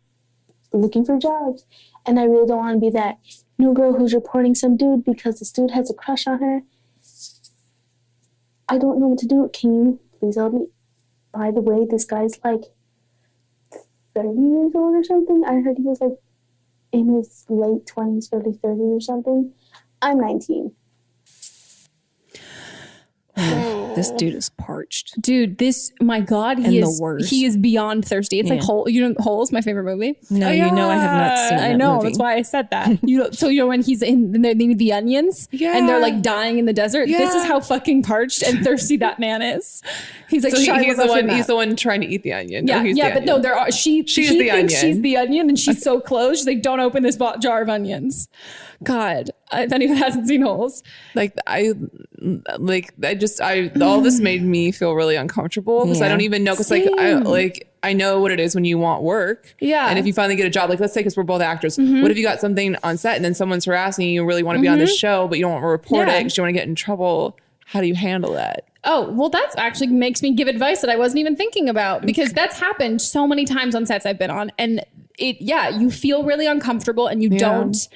looking for jobs. And I really don't want to be that new girl who's reporting some dude because this dude has a crush on her. I don't know what to do. Can you please help me? By the way, this guy's like 30 years old or something. I heard he was like in his late 20s, early 30s or something. I'm 19. This dude is parched. Dude, my God, he is beyond thirsty. It's like Holes, my favorite movie. No, you know I have not seen that I know, movie. that's why I said that. So when he's they need the onions and they're like dying in the desert. Yeah. This is how fucking parched and thirsty that man is. He's like, so he's the one trying to eat the onion. Yeah, but no, she's the onion. She's the onion, and she's so close. She's like, "Don't open this jar of onions." God, if anyone hasn't seen Holes, all this made me feel really uncomfortable because I don't even know, because I know what it is when you want work. Yeah. And if you finally get a job, like let's say, because we're both actors, what if you got something on set and then someone's harassing you really want to be on the show, but you don't want to report it because you want to get in trouble? How do you handle that? Oh, well, that actually makes me give advice that I wasn't even thinking about, because that's happened so many times on sets I've been on. And you feel really uncomfortable and you don't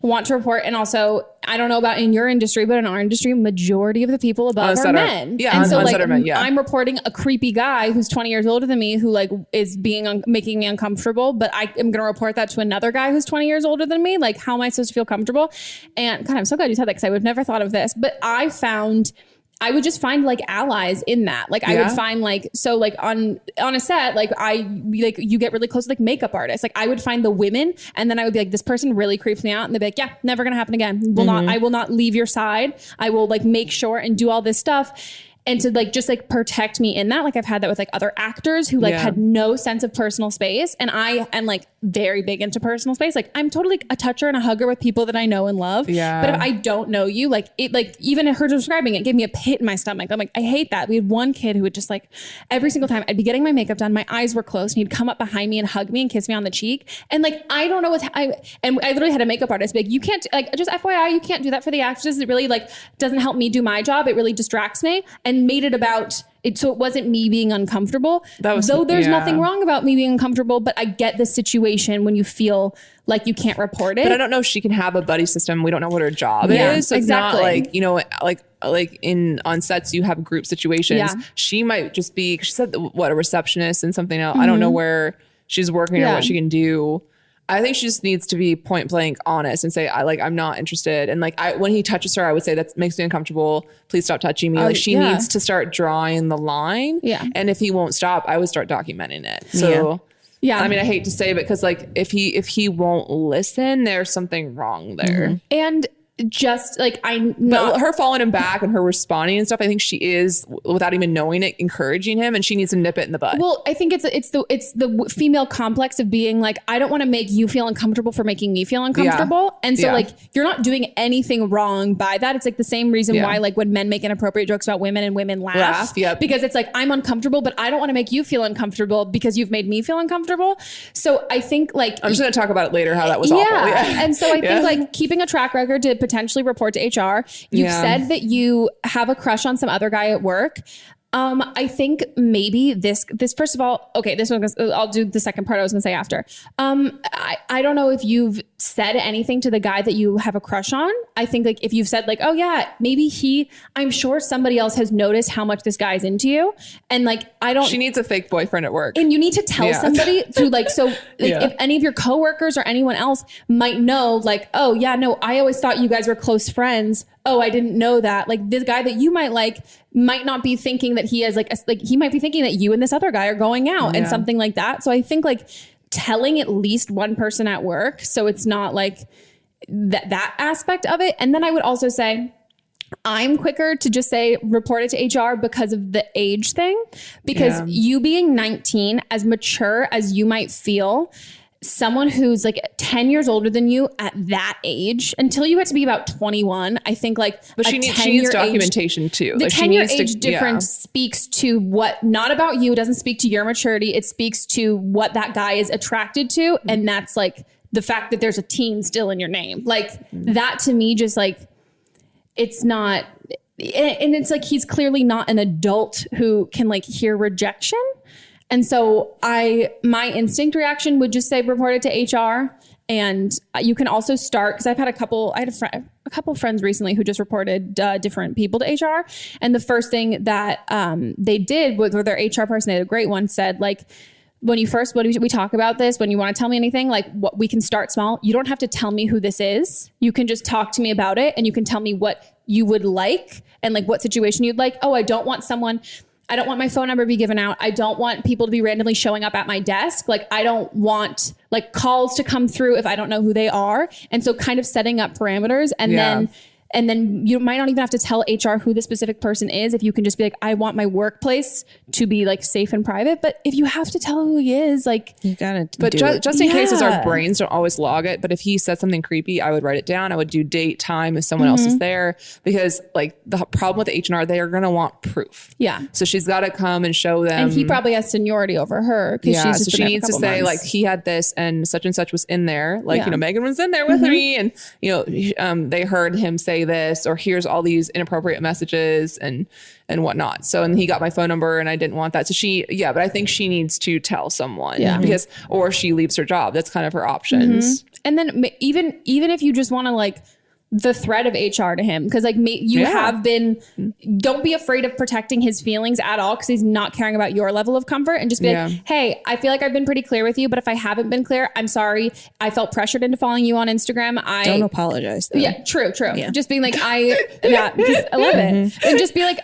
want to report. And also, I don't know about in your industry, but in our industry, majority of the people above are men. And so I'm reporting a creepy guy who's 20 years older than me who is making me uncomfortable, but I am going to report that to another guy who's 20 years older than me. Like, how am I supposed to feel comfortable? And God, I'm so glad you said that, because I would have never thought of this, but I would just find allies in that. I would find on a set, you get really close to makeup artists. I would find the women, and then I would be like, this person really creeps me out. And they'd be like, yeah, never going to happen again. I will not leave your side. I will make sure and do all this stuff. And to just protect me in that. I've had that with other actors who had no sense of personal space. And very big into personal space. Like I'm totally a toucher and a hugger with people that I know and love. Yeah. But if I don't know you, like it, like even her describing it gave me a pit in my stomach. I'm like, I hate that. We had one kid who would just like every single time I'd be getting my makeup done, my eyes were closed, and he'd come up behind me and hug me and kiss me on the cheek. And like, I don't know and I literally had a makeup artist be like, you can't, like, just FYI, you can't do that for the actresses. It really like doesn't help me do my job. It really distracts me, and made it about it. So it wasn't me being uncomfortable. Though there's nothing wrong about me being uncomfortable, but I get the situation when you feel like you can't report it. But I don't know if she can have a buddy system. We don't know what her job is. So it's not like, you know, like on sets, you have group situations. Yeah. She might just be, she said, what, a receptionist and something else. Mm-hmm. I don't know where she's working or what she can do. I think she just needs to be point blank honest and say, I'm not interested. And like, when he touches her, I would say that makes me uncomfortable. Please stop touching me. Like she needs to start drawing the line. Yeah. And if he won't stop, I would start documenting it. So yeah. I mean, I hate to say it because like, if he won't listen, there's something wrong there. Mm-hmm. And just like but her following him back and her responding and stuff, I think she is, without even knowing it, encouraging him, and she needs to nip it in the bud. Well, I think it's the female complex of being like, I don't want to make you feel uncomfortable for making me feel uncomfortable. And so like, you're not doing anything wrong by that. It's like the same reason why like when men make inappropriate jokes about women and women laugh. Because it's like, I'm uncomfortable, but I don't want to make you feel uncomfortable because you've made me feel uncomfortable. So I think like, I'm just going to talk about it later, how that was awful. And so I think like keeping a track record to potentially report to HR. You've said that you have a crush on some other guy at work. I think maybe this first of all, okay, this one, I'll do the second part I was gonna say after. I don't know if you've said anything to the guy that you have a crush on. I think like if you've said like, oh yeah, maybe I'm sure somebody else has noticed how much this guy's into you. And like, she needs a fake boyfriend at work. And you need to tell somebody to like, so like if any of your coworkers or anyone else might know like, oh yeah, no, I always thought you guys were close friends. Oh, I didn't know that. Like this guy that you might like might not be thinking that he has like he might be thinking that you and this other guy are going out and something like that. So I think like telling at least one person at work, so it's not like that aspect of it. And then I would also say, I'm quicker to just say report it to HR because of the age thing, because you being 19, as mature as you might feel, someone who's like 10 years older than you at that age, until you get to be about 21, I think like, but she needs documentation too. The 10-year age difference speaks to what, not about you. It doesn't speak to your maturity. It speaks to what that guy is attracted to. And that's like the fact that there's a teen still in your name. Like that to me, just like, it's not, and it's like, he's clearly not an adult who can like hear rejection. And so my instinct reaction would just say report it to HR. And you can also start, because I had a couple friends recently who just reported different people to HR. And the first thing that they did with their HR person, they had a great one, said like, when we talk about this, when you want to tell me anything, like what we can start small. You don't have to tell me who this is. You can just talk to me about it, and you can tell me what you would like and like what situation you'd like. Oh, I don't want my phone number to be given out. I don't want people to be randomly showing up at my desk. Like I don't want like calls to come through if I don't know who they are. And so kind of setting up parameters, and then you might not even have to tell HR who the specific person is. If you can just be like, I want my workplace to be like safe and private. But if you have to tell who he is, like you gotta. But just in cases, our brains don't always log it. But if he said something creepy, I would write it down. I would do date, time if someone else is there, because like the problem with the H&R, they are gonna want proof. Yeah. So she's got to come and show them. And he probably has seniority over her. Yeah. So she needs to say like, he had this and such was in there. Like, you know, Megan was in there with me, and you know, they heard him say this, or here's all these inappropriate messages and whatnot. So, and he got my phone number and I didn't want that. So but I think she needs to tell someone because, or she leaves her job. That's kind of her options. And then even if you just want to like the threat of HR to him, because like you have been, don't be afraid of protecting his feelings at all, because he's not caring about your level of comfort, and just be like, hey, I feel like I've been pretty clear with you, but if I haven't been clear, I'm sorry. I felt pressured into following you on Instagram. Don't apologize though. Yeah, true. Yeah. Just being like, I love it. And just be like,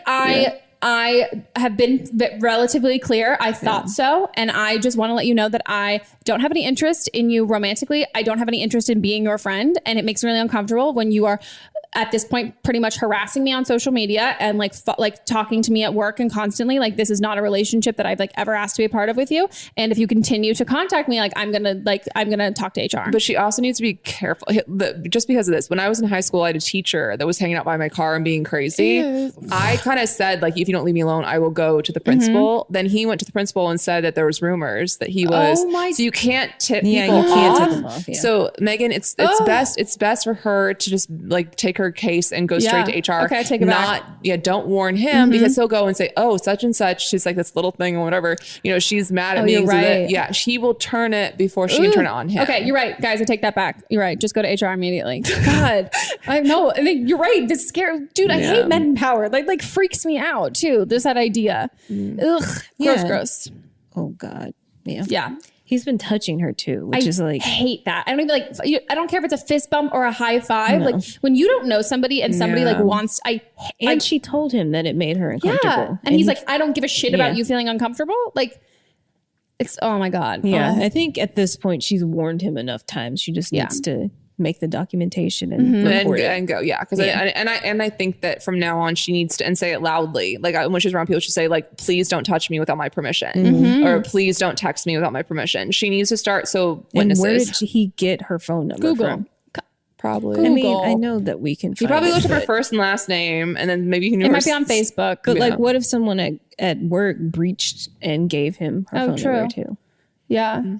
I have been relatively clear. I thought so. And I just want to let you know that I don't have any interest in you romantically. I don't have any interest in being your friend. And it makes me really uncomfortable when you are at this point pretty much harassing me on social media and like talking to me at work and constantly like, this is not a relationship that I've like ever asked to be a part of with you. And if you continue to contact me, like I'm gonna talk to HR. But she also needs to be careful just because of this. When I was in high school, I had a teacher that was hanging out by my car and being crazy. Ew. I kind of said like, if you don't leave me alone, I will go to the principal. Then he went to the principal and said that there was rumors that he was, so you can't tip people off. Yeah. So Megan, it's best for her to just like take her case and go straight to HR. Okay, take it back. Don't warn him because he'll go and say, oh, such and such, she's like this little thing or whatever. You know, she's mad at me. You're right. She will turn it before she can turn it on him. Okay, you're right, guys. I take that back. You're right. Just go to HR immediately. God, I know. I mean, you're right. This scary dude. I hate men in power. Like freaks me out too. There's that idea. Ugh. Gross. Oh God. Yeah. Yeah. He's been touching her too, which is like, I hate that. I don't even like, I don't care if it's a fist bump or a high five. No. Like when you don't know somebody and somebody like wants, and she told him that it made her uncomfortable. Yeah. And he's like, I don't give a shit about you feeling uncomfortable. Like it's, oh my God. Yeah. I think at this point she's warned him enough times. She just needs to make the documentation and report it. And go. Yeah. Cause I think that from now on she needs to, and say it loudly. Like when she's around people, she'll say like, please don't touch me without my permission or please don't text me without my permission. She needs to start. So witnesses. And where did he get her phone number from? Probably. Google. I mean, I know that we can find he probably looked up her first and last name and then maybe you can. It might be on Facebook. But like what if someone at work breached and gave him her phone number too? Yeah.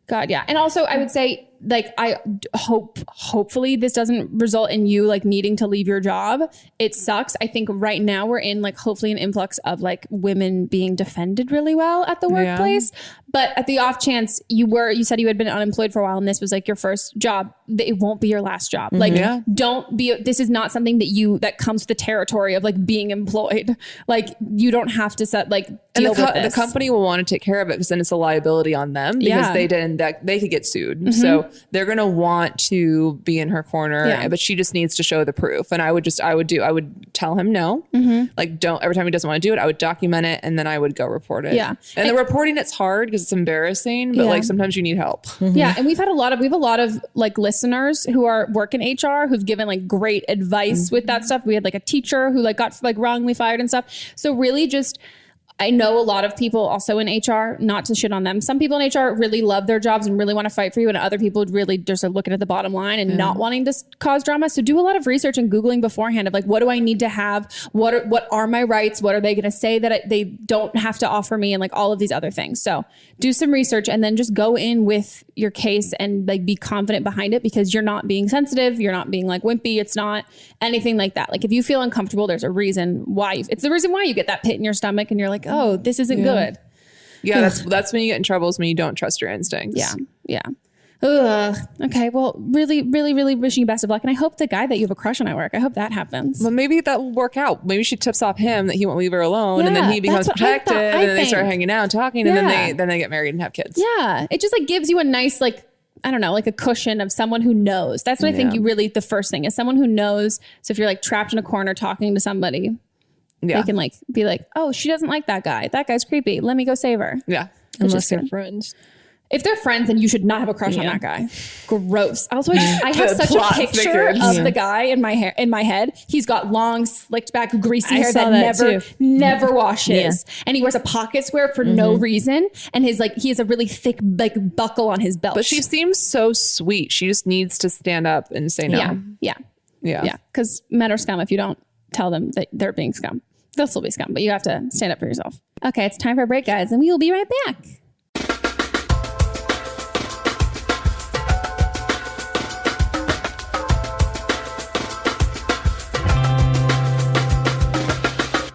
God, yeah. And also I would say like I hopefully this doesn't result in you like needing to leave your job. It sucks. I think right now we're in like hopefully an influx of like women being defended really well at the workplace. But at the off chance you said you had been unemployed for a while and this was like your first job, it won't be your last job. Like don't be, this is not something that comes with the territory of like being employed. Like you don't have to deal with this. The company will want to take care of it because then it's a liability on them because they could get sued. So they're going to want to be in her corner, but she just needs to show the proof. And I would tell him no, like don't, every time he doesn't want to do it, I would document it and then I would go report it. Yeah. And the reporting, it's hard because it's embarrassing, but like sometimes you need help. Yeah. And we have a lot of like listeners who work in HR who've given like great advice with that stuff. We had like a teacher who like got like wrongly fired and stuff. So really just, I know a lot of people also in HR, not to shit on them. Some people in HR really love their jobs and really want to fight for you. And other people really just are looking at the bottom line and not wanting to cause drama. So do a lot of research and Googling beforehand of like, what do I need to have? What are my rights? What are they going to say that they don't have to offer me? And like all of these other things. So do some research and then just go in with your case and like be confident behind it because you're not being sensitive. You're not being like wimpy. It's not anything like that. Like if you feel uncomfortable, there's a reason why. It's the reason why you get that pit in your stomach and you're like, oh, this isn't good. Yeah, that's when you get in trouble is when you don't trust your instincts. Yeah. Ugh. Okay, well, really, really, really wishing you best of luck. And I hope the guy that you have a crush on at work, I hope that happens. Well, maybe that will work out. Maybe she tips off him that he won't leave her alone and then he becomes protected and then they start hanging out and talking and then they get married and have kids. Yeah, it just like gives you a nice like, I don't know, like a cushion of someone who knows. That's what I think the first thing is someone who knows. So if you're like trapped in a corner talking to somebody, they can like be like, oh, she doesn't like that guy. That guy's creepy. Let me go save her. Yeah. Unless they're friends. If they're friends, then you should not have a crush on that guy. Gross. Also, I have such a picture of the guy in my head. He's got long, slicked back, greasy hair that never washes, and he wears a pocket square for no reason. And he has a really thick like buckle on his belt. But she seems so sweet. She just needs to stand up and say no. Yeah. Because men are scum if you don't tell them that they're being scum. They'll still be scum, but you have to stand up for yourself. Okay, it's time for a break, guys, and we will be right back.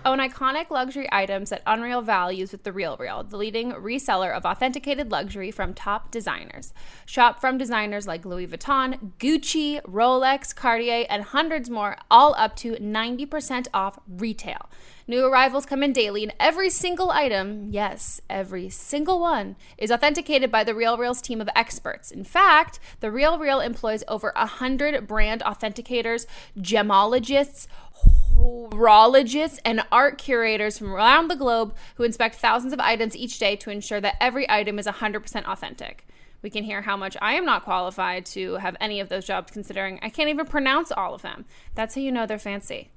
Own iconic luxury items at unreal values with The RealReal, the leading reseller of authenticated luxury from top designers. Shop from designers like Louis Vuitton, Gucci, Rolex, Cartier, and hundreds more, all up to 90% off retail. New arrivals come in daily, and every single item, yes, every single one, is authenticated by The RealReal's team of experts. In fact, The RealReal employs over 100 brand authenticators, gemologists, horologists, and art curators from around the globe who inspect thousands of items each day to ensure that every item is 100% authentic. We can hear how much I am not qualified to have any of those jobs, considering I can't even pronounce all of them. That's how you know they're fancy.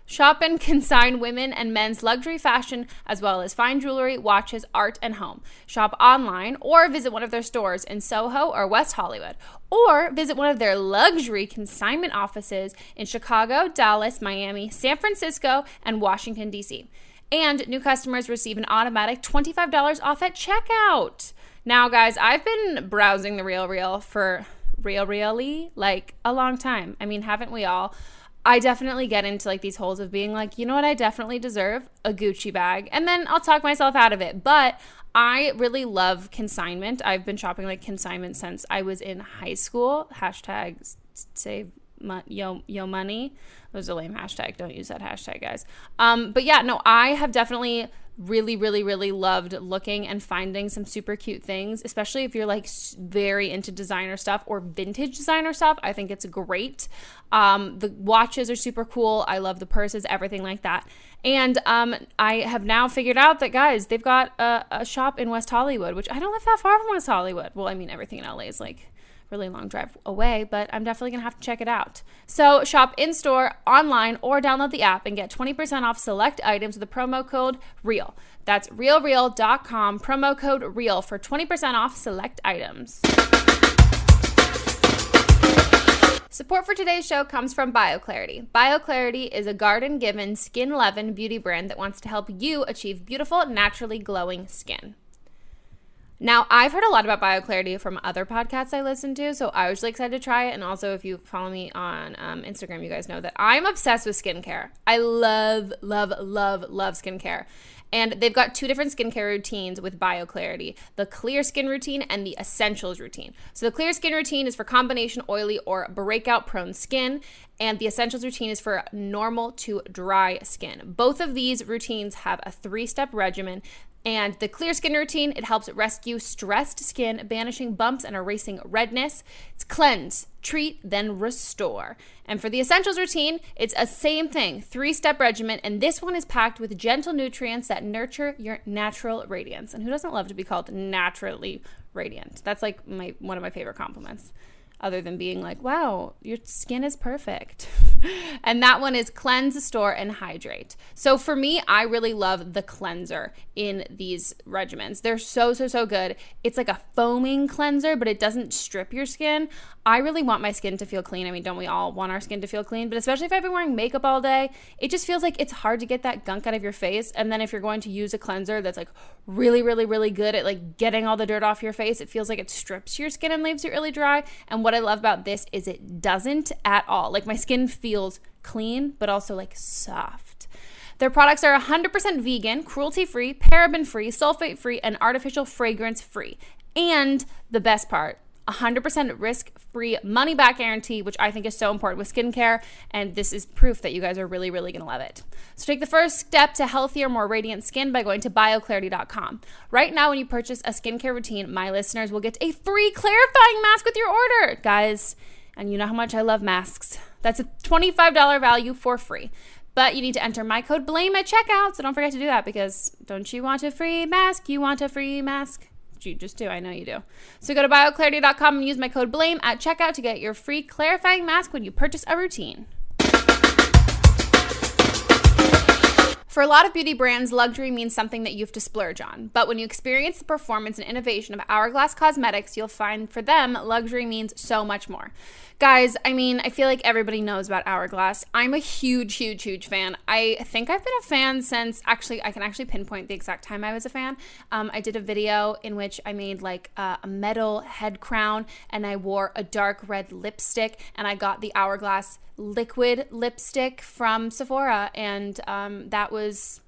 Shop and consign women and men's luxury fashion, as well as fine jewelry, watches, art, and home. Shop online or visit one of their stores in Soho or West Hollywood. Or visit one of their luxury consignment offices in Chicago, Dallas, Miami, San Francisco, and Washington, D.C. And new customers receive an automatic $25 off at checkout. Now, guys, I've been browsing the RealReal for really like a long time. I mean, haven't we all? I definitely get into like these holes of being like, you know what I definitely deserve? A Gucci bag. And then I'll talk myself out of it. But I really love consignment. I've been shopping like consignment since I was in high school. Hashtag save yo money. That was a lame hashtag. Don't use that hashtag, guys. But yeah, no, I have definitely really loved looking and finding some super cute things, especially if you're like very into designer stuff or vintage designer stuff. I think it's great. The watches are super cool. I love the purses, everything like that. And I have now figured out that, guys, they've got a shop in West Hollywood, which I don't live that far from West Hollywood. Well, I mean, everything in LA is like really long drive away, but I'm definitely gonna have to check it out. So shop in-store, online, or download the app and get 20% off select items with the promo code REAL. That's realreal.com, promo code REAL for 20% off select items. Support for today's show comes from BioClarity. BioClarity is a garden-given, skin-loving beauty brand that wants to help you achieve beautiful, naturally glowing skin. Now, I've heard a lot about BioClarity from other podcasts I listen to, so I was really excited to try it. And also, if you follow me on Instagram, you guys know that I'm obsessed with skincare. I love skincare. And they've got 2 different skincare routines with BioClarity, the Clear Skin Routine and the Essentials Routine. So the Clear Skin Routine is for combination oily or breakout-prone skin, and the Essentials Routine is for normal to dry skin. Both of these routines have a 3-step regimen. And the Clear Skin Routine, it helps rescue stressed skin, banishing bumps and erasing redness. It's cleanse, treat, then restore. And for the Essentials Routine, it's a same thing, 3-step regimen, and this one is packed with gentle nutrients that nurture your natural radiance. And who doesn't love to be called naturally radiant? That's like one of my favorite compliments, other than being like, wow, your skin is perfect. And that one is cleanse, store, and hydrate. So for me, I really love the cleanser in these regimens. They're so good. It's like a foaming cleanser, but it doesn't strip your skin. I really want my skin to feel clean. I mean, don't we all want our skin to feel clean? But especially if I've been wearing makeup all day, it just feels like it's hard to get that gunk out of your face. And then if you're going to use a cleanser that's like really good at like getting all the dirt off your face, it feels like it strips your skin and leaves it really dry. And what I love about this is it doesn't at all. Like my skin feels clean, but also like soft. Their products are 100% vegan, cruelty-free, paraben-free, sulfate-free, and artificial fragrance-free. And the best part, 100% risk-free money-back guarantee, which I think is so important with skincare, and this is proof that you guys are really going to love it. So take the first step to healthier, more radiant skin by going to BioClarity.com. Right now, when you purchase a skincare routine, my listeners will get a free clarifying mask with your order, guys. And you know how much I love masks. That's a $25 value for free. But you need to enter my code BLAME at checkout, so don't forget to do that, because don't you want a free mask? You want a free mask? You just do. I know you do. So go to BioClarity.com and use my code BLAME at checkout to get your free clarifying mask when you purchase a routine. For a lot of beauty brands, luxury means something that you have to splurge on. But when you experience the performance and innovation of Hourglass Cosmetics, you'll find for them, luxury means so much more. Guys, I mean, I feel like everybody knows about Hourglass. I'm a huge fan. I think I've been a fan since, I can actually pinpoint the exact time I was a fan. I did a video in which I made like a metal head crown, and I wore a dark red lipstick, and I got the Hourglass liquid lipstick from Sephora, and that was,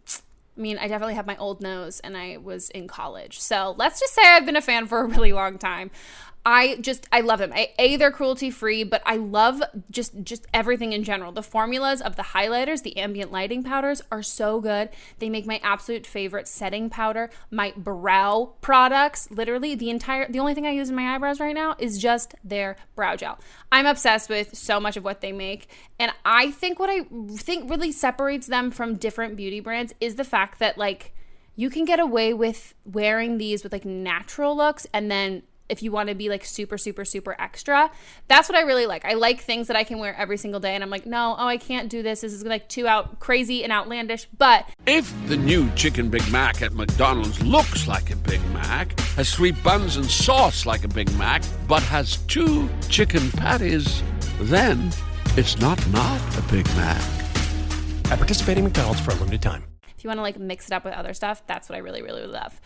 I mean, I definitely have my old nose, and I was in college. So let's just say I've been a fan for a really long time. I love them. They're cruelty-free, but I love just everything in general. The formulas of the highlighters, the ambient lighting powders are so good. They make my absolute favorite setting powder. My brow products, literally the only thing I use in my eyebrows right now is just their brow gel. I'm obsessed with so much of what they make. And I think what I think really separates them from different beauty brands is the fact that like you can get away with wearing these with like natural looks and then if you want to be like super, super, super extra. That's what I really like. I like things that I can wear every single day, and I'm like, no, I can't do this. This is like too crazy and outlandish. But if the new Chicken Big Mac at McDonald's looks like a Big Mac, has sweet buns and sauce like a Big Mac, but has 2 chicken patties, then it's not a Big Mac. At participating McDonald's for a limited time. If you want to like mix it up with other stuff, that's what I really, really love.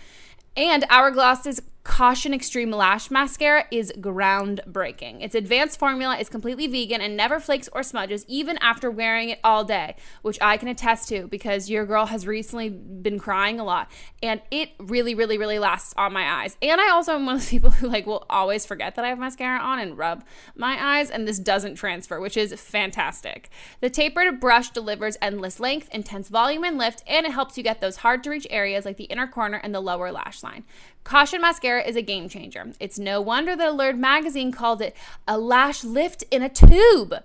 And Hourglass's Caution Extreme Lash Mascara is groundbreaking. Its advanced formula is completely vegan and never flakes or smudges, even after wearing it all day, which I can attest to because your girl has recently been crying a lot. And it really, really, really lasts on my eyes. And I also am one of those people who like will always forget that I have mascara on and rub my eyes, and this doesn't transfer, which is fantastic. The tapered brush delivers endless length, intense volume and lift, and it helps you get those hard to reach areas like the inner corner and the lower lash line. Caution Mascara is a game changer. It's no wonder that Allure magazine called it a lash lift in a tube.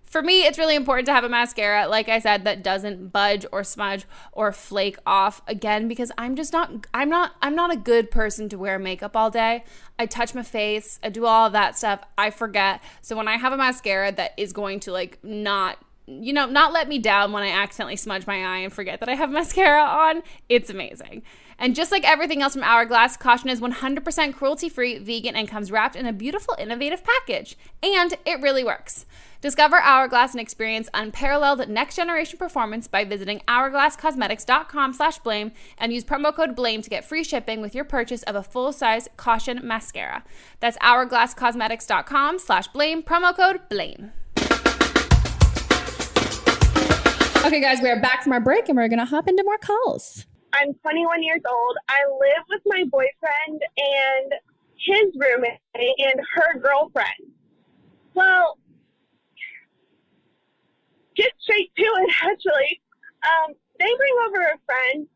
For me, it's really important to have a mascara, like I said, that doesn't budge or smudge or flake off, again, because I'm not a good person to wear makeup all day. I touch my face, I do all of that stuff, I forget. So when I have a mascara that is going to like not let me down when I accidentally smudge my eye and forget that I have mascara on, it's amazing. And just like everything else from Hourglass, Caution is 100% cruelty-free, vegan, and comes wrapped in a beautiful, innovative package. And it really works. Discover Hourglass and experience unparalleled next-generation performance by visiting hourglasscosmetics.com/blame and use promo code BLAME to get free shipping with your purchase of a full-size Caution mascara. That's hourglasscosmetics.com/blame, promo code BLAME. Okay, guys, we are back from our break, and we're going to hop into more calls. I'm 21 years old. I live with my boyfriend and his roommate and her girlfriend. Well, get straight to it, actually. They bring over a friend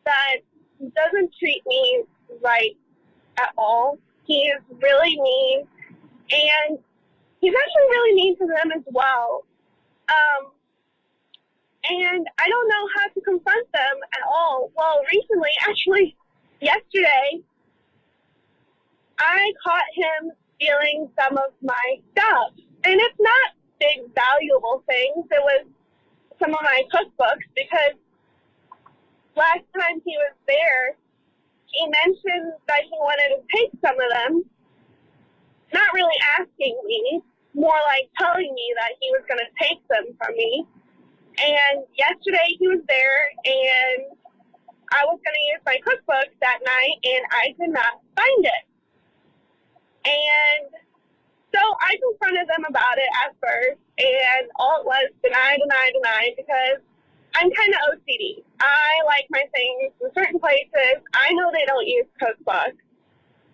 that doesn't treat me right at all. He is really mean, and he's actually really mean to them as well. And I don't know how to confront them at all. Well, recently, actually, yesterday, I caught him stealing some of my stuff. And it's not big, valuable things. It was some of my cookbooks, because last time he was there, he mentioned that he wanted to take some of them, not really asking me, more like telling me that he was going to take them from me. And yesterday he was there, and I was going to use my cookbook that night, and I did not find it. And so I confronted them about it at first, and all it was deny, because I'm kind of OCD. I like my things in certain places. I know they don't use cookbooks,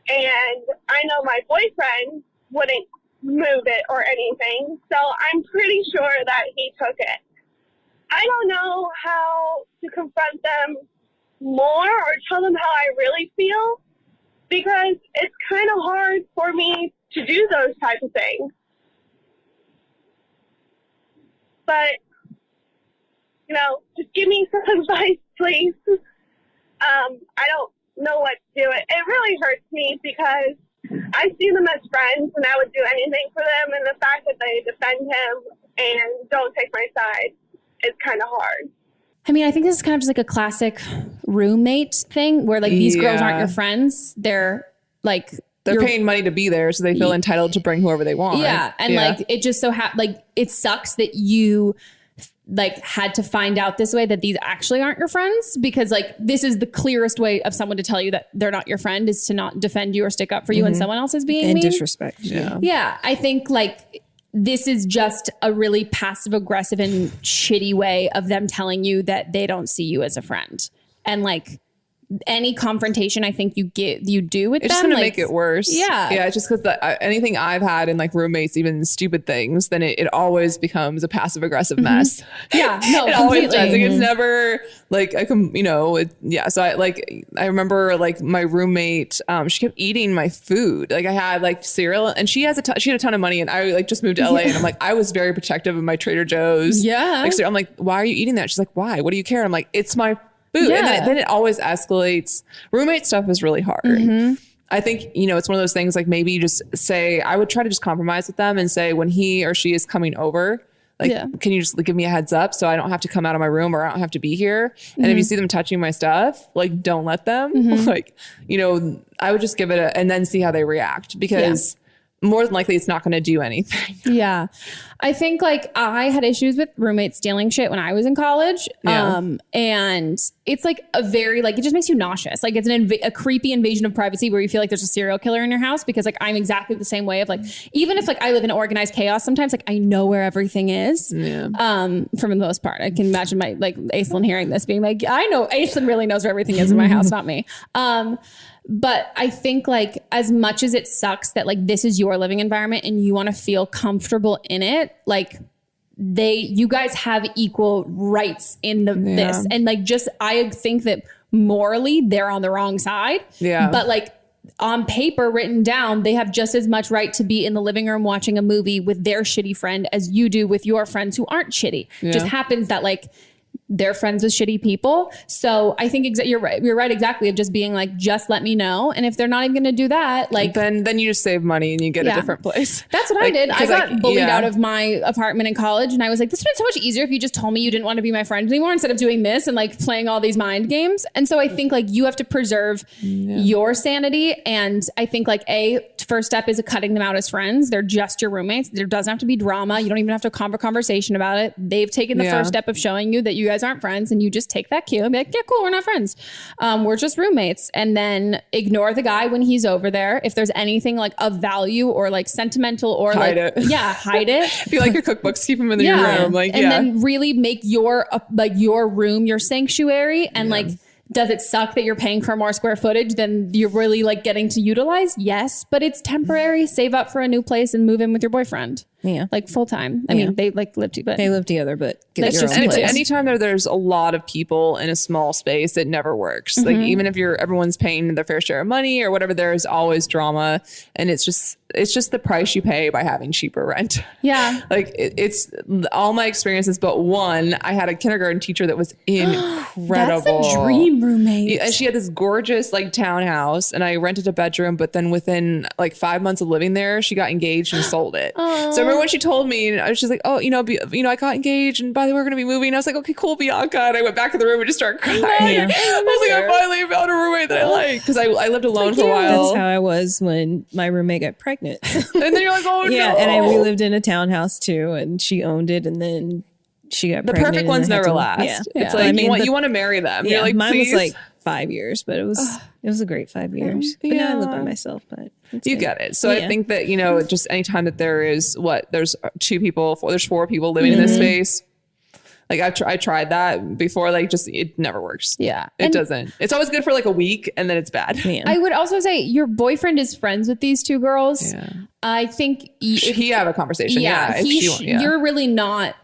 and I know my boyfriend wouldn't move it or anything, so I'm pretty sure that he took it. I don't know how to confront them more or tell them how I really feel, because it's kind of hard for me to do those type of things. But, just give me some advice, please. I don't know what to do. It really hurts me because I see them as friends, and I would do anything for them, and the fact that they defend him and don't take my side, it's kind of hard. I mean, I think this is kind of just like a classic roommate thing where like these girls aren't your friends. They're paying money to be there, so they feel entitled to bring whoever they want. Yeah. And like it just so it sucks that you like had to find out this way that these actually aren't your friends, because like this is the clearest way of someone to tell you that they're not your friend is to not defend you or stick up for you when someone else is being mean. And disrespect. Yeah. I think like this is just a really passive aggressive and shitty way of them telling you that they don't see you as a friend. And like any confrontation I think you do with them, it's just gonna make it worse. Yeah. It's just because anything I've had in like roommates, even stupid things, then it always becomes a passive aggressive mess. Yeah, no, it always does. Like, it's never like So I remember like my roommate, she kept eating my food. Like I had like cereal, and she had a ton of money, and I like just moved to LA, and I'm like I was very protective of my Trader Joe's. Yeah, like, I'm like, why are you eating that? She's like, why? What do you care? I'm like, it's my food. Yeah. And then it always escalates. Roommate stuff is really hard. I think, it's one of those things like maybe you just say, I would try to just compromise with them and say when he or she is coming over, like, can you just give me a heads up so I don't have to come out of my room or I don't have to be here? And if you see them touching my stuff, like, don't let them. Like, I would just give it and then see how they react because more than likely it's not going to do anything. Yeah. I think like I had issues with roommates stealing shit when I was in college. And it's like a very, like, it just makes you nauseous. Like it's a creepy invasion of privacy where you feel like there's a serial killer in your house because like I'm exactly the same way of like, even if like I live in organized chaos, sometimes like I know where everything is. For the most part, I can imagine my like Aislinn hearing this being like, I know Aislinn really knows where everything is in my house, not me. But I think like as much as it sucks that like this is your living environment and you want to feel comfortable in it, like you guys have equal rights in this. And like I think that morally they're on the wrong side. Yeah. But like on paper written down, they have just as much right to be in the living room watching a movie with their shitty friend as you do with your friends who aren't shitty. Yeah. Just happens that like they're friends with shitty people. So I think you're right. You're right. Exactly. Of just being like, just let me know. And if they're not even going to do that, like then you just save money and you get a different place. That's what I did. I got bullied out of my apartment in college. And I was like, this would have been so much easier if you just told me you didn't want to be my friend anymore instead of doing this and like playing all these mind games. And so I think like you have to preserve your sanity. And I think like first step is cutting them out as friends. They're just your roommates. There doesn't have to be drama. You don't even have to have a conversation about it. They've taken the first step of showing you that you guys aren't friends, and you just take that cue and be like, yeah, cool, we're not friends. We're just roommates. And then ignore the guy when he's over there. If there's anything like of value or like sentimental or hide it. If you like your cookbooks, keep them in your room. Then really make your room your sanctuary and like, does it suck that you're paying for more square footage than you're really like getting to utilize? Yes, but it's temporary. Save up for a new place and move in with your boyfriend. Yeah, like full time. I mean, they like live together, but get your own place. Anytime there's a lot of people in a small space, it never works. Like even if everyone's paying their fair share of money or whatever, there's always drama, and it's just the price you pay by having cheaper rent. Yeah, like it's all my experiences, but one, I had a kindergarten teacher that was incredible. That's a dream roommate. And she had this gorgeous like townhouse, and I rented a bedroom, but then within like 5 months of living there, she got engaged and sold it. So I remember when she told me, and I was just like, oh, I got engaged, and by the way, we're gonna be moving. And I was like, okay, cool, Bianca. And I went back to the room and just started crying. I was like, I finally found a roommate that I like, because I lived alone for a while. That's how I was when my roommate got pregnant. And then you're like, oh no. And we lived in a townhouse too, and she owned it, and then she got pregnant. The perfect ones never last. It's like you want to marry them. You're like, mine please. was like 5 years, but it was a great 5 years. But now I live by myself, but you get it. So I think that, just anytime that there's 4 people living in this space. Like I tried that before, like it never works. Yeah. It doesn't. It's always good for like a week and then it's bad. I would also say your boyfriend is friends with these 2 girls. Yeah. I think he have a conversation. You're really not.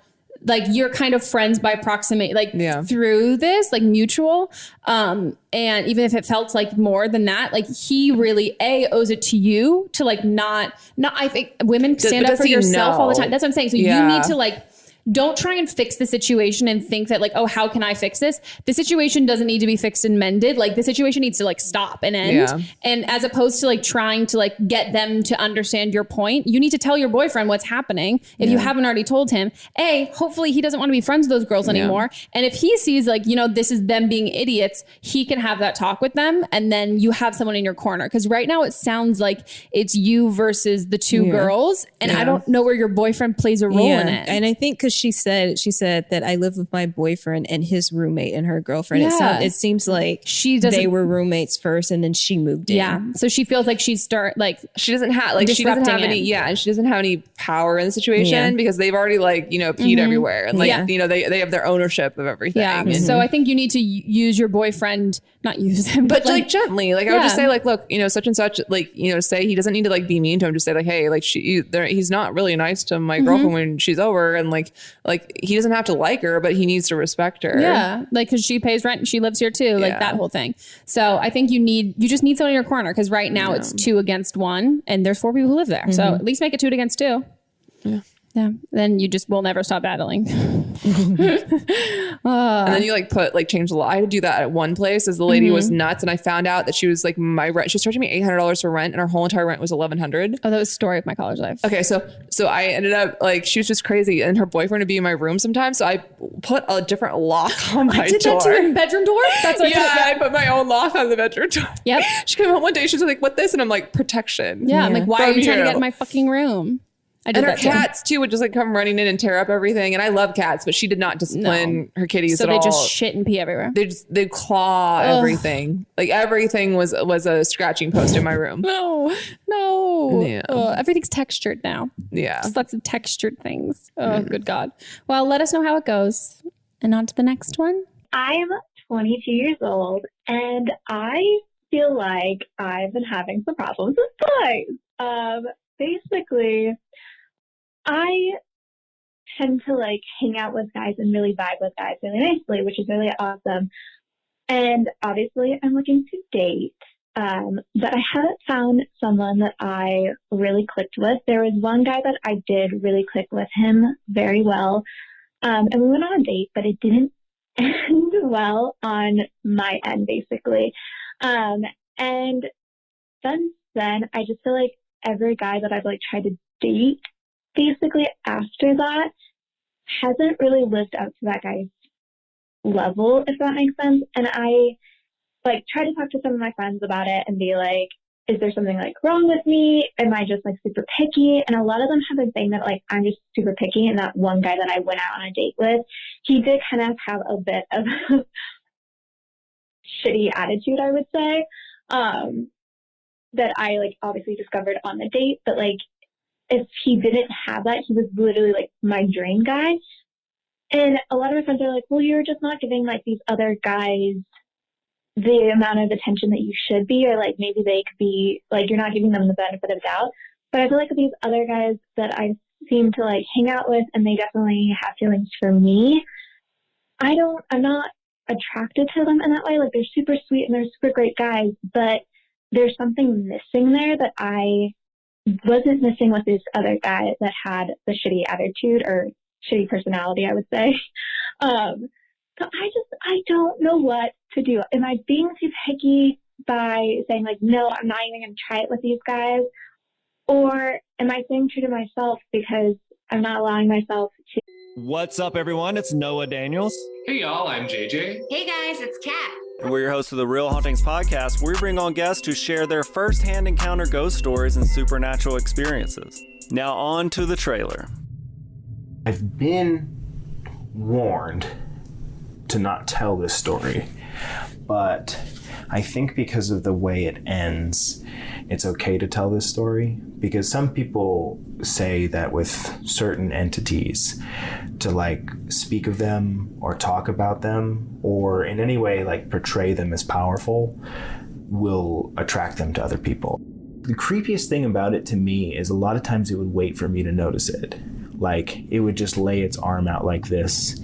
Like you're kind of friends by proximity, like through this, like mutual. And even if it felt like more than that, like he really owes it to you to like not. I think women stand up for yourself all the time. That's what I'm saying. So you need to like. Don't try and fix the situation and think that like, oh, how can I fix this? The situation doesn't need to be fixed and mended. Like the situation needs to like stop and end. Yeah. And as opposed to like trying to like get them to understand your point, you need to tell your boyfriend what's happening. If you haven't already told him, hopefully he doesn't want to be friends with those girls anymore. And if he sees like, this is them being idiots, he can have that talk with them. And then you have someone in your corner. Cause right now it sounds like it's you versus the 2 girls. And I don't know where your boyfriend plays a role in it. And I think cause she said that I live with my boyfriend and his roommate and her girlfriend. Yeah. It seems like they were roommates first and then she moved in. Yeah. So she feels like she doesn't have and she doesn't have any power in the situation because they've already like, peed everywhere and like, they have their ownership of everything. Yeah. And so I think you need to use your boyfriend, not use him, but like gently, like I would just say like, look, such and such, like, say he doesn't need to like be mean to him. Just say like, hey, like he's not really nice to my girlfriend when she's over. And like he doesn't have to like her, but he needs to respect her. Yeah. Like, cause she pays rent and she lives here too. Like that whole thing. So I think you just need someone in your corner. Cause right now it's 2 against 1 and there's 4 people who live there. So at least make it 2 against 2. Yeah. Yeah. Then you just will never stop battling. And then you like change the law. I had to do that at one place as the lady was nuts. And I found out that she was like my rent. She was charging me $800 for rent and our whole entire rent was $1,100. Oh, that was the story of my college life. Okay. So I ended up like, she was just crazy and her boyfriend would be in my room sometimes. So I put a different lock on my door. Did that to your bedroom door? That's what I put my own lock on the bedroom door. Yep. She came home one day. She was like, what this? And I'm like, protection. Yeah. I'm like, why are you trying to get in my fucking room? I did and her that too. cats too would just like come running in and tear up everything. And I love cats, but she did not discipline her kitties at all. So they just shit and pee everywhere. They claw everything. Like everything was a scratching post in my room. No. Yeah. Everything's textured now. Yeah. Just lots of textured things. Oh, good God. Well, let us know how it goes. And on to the next one. I'm 22 years old and I feel like I've been having some problems with boys. Basically, I tend to like hang out with guys and really vibe with guys really nicely, which is really awesome. And obviously I'm looking to date, but I haven't found someone that I really clicked with. There was one guy that I did really click with him very well. And we went on a date, but it didn't end well on my end, basically. And since then, I just feel like every guy that I've like tried to date basically after that hasn't really lived up to that guy's level, if that makes sense. And I like try to talk to some of my friends about it and be like, is there something like wrong with me? Am I just like super picky? And a lot of them have been saying that like I'm just super picky. And that one guy that I went out on a date with, he did kind of have a bit of shitty attitude, I would say, that I like obviously discovered on the date. But like if he didn't have that, he was literally like my dream guy. And a lot of my friends are like, well, you're just not giving like these other guys the amount of attention that you should be, or like maybe they could be like, you're not giving them the benefit of doubt. But I feel like these other guys that I seem to like hang out with and they definitely have feelings for me, I'm not attracted to them in that way. Like they're super sweet and they're super great guys, but there's something missing there that I wasn't missing with this other guy that had the shitty attitude or shitty personality, I would say. So I don't know what to do. Am I being too picky by saying like, no, I'm not even going to try it with these guys? Or am I staying true to myself because I'm not allowing myself to? What's up, everyone? It's Noah Daniels. Hey, y'all. I'm JJ. Hey, guys. It's Kat. And we're your hosts of the Real Hauntings podcast, where we bring on guests who share their first-hand encounter ghost stories and supernatural experiences. Now on to the trailer. I've been warned to not tell this story, but I think because of the way it ends, it's okay to tell this story, because some people say that with certain entities, to like speak of them or talk about them or in any way like portray them as powerful will attract them to other people. The creepiest thing about it to me is a lot of times it would wait for me to notice it. Like it would just lay its arm out like this,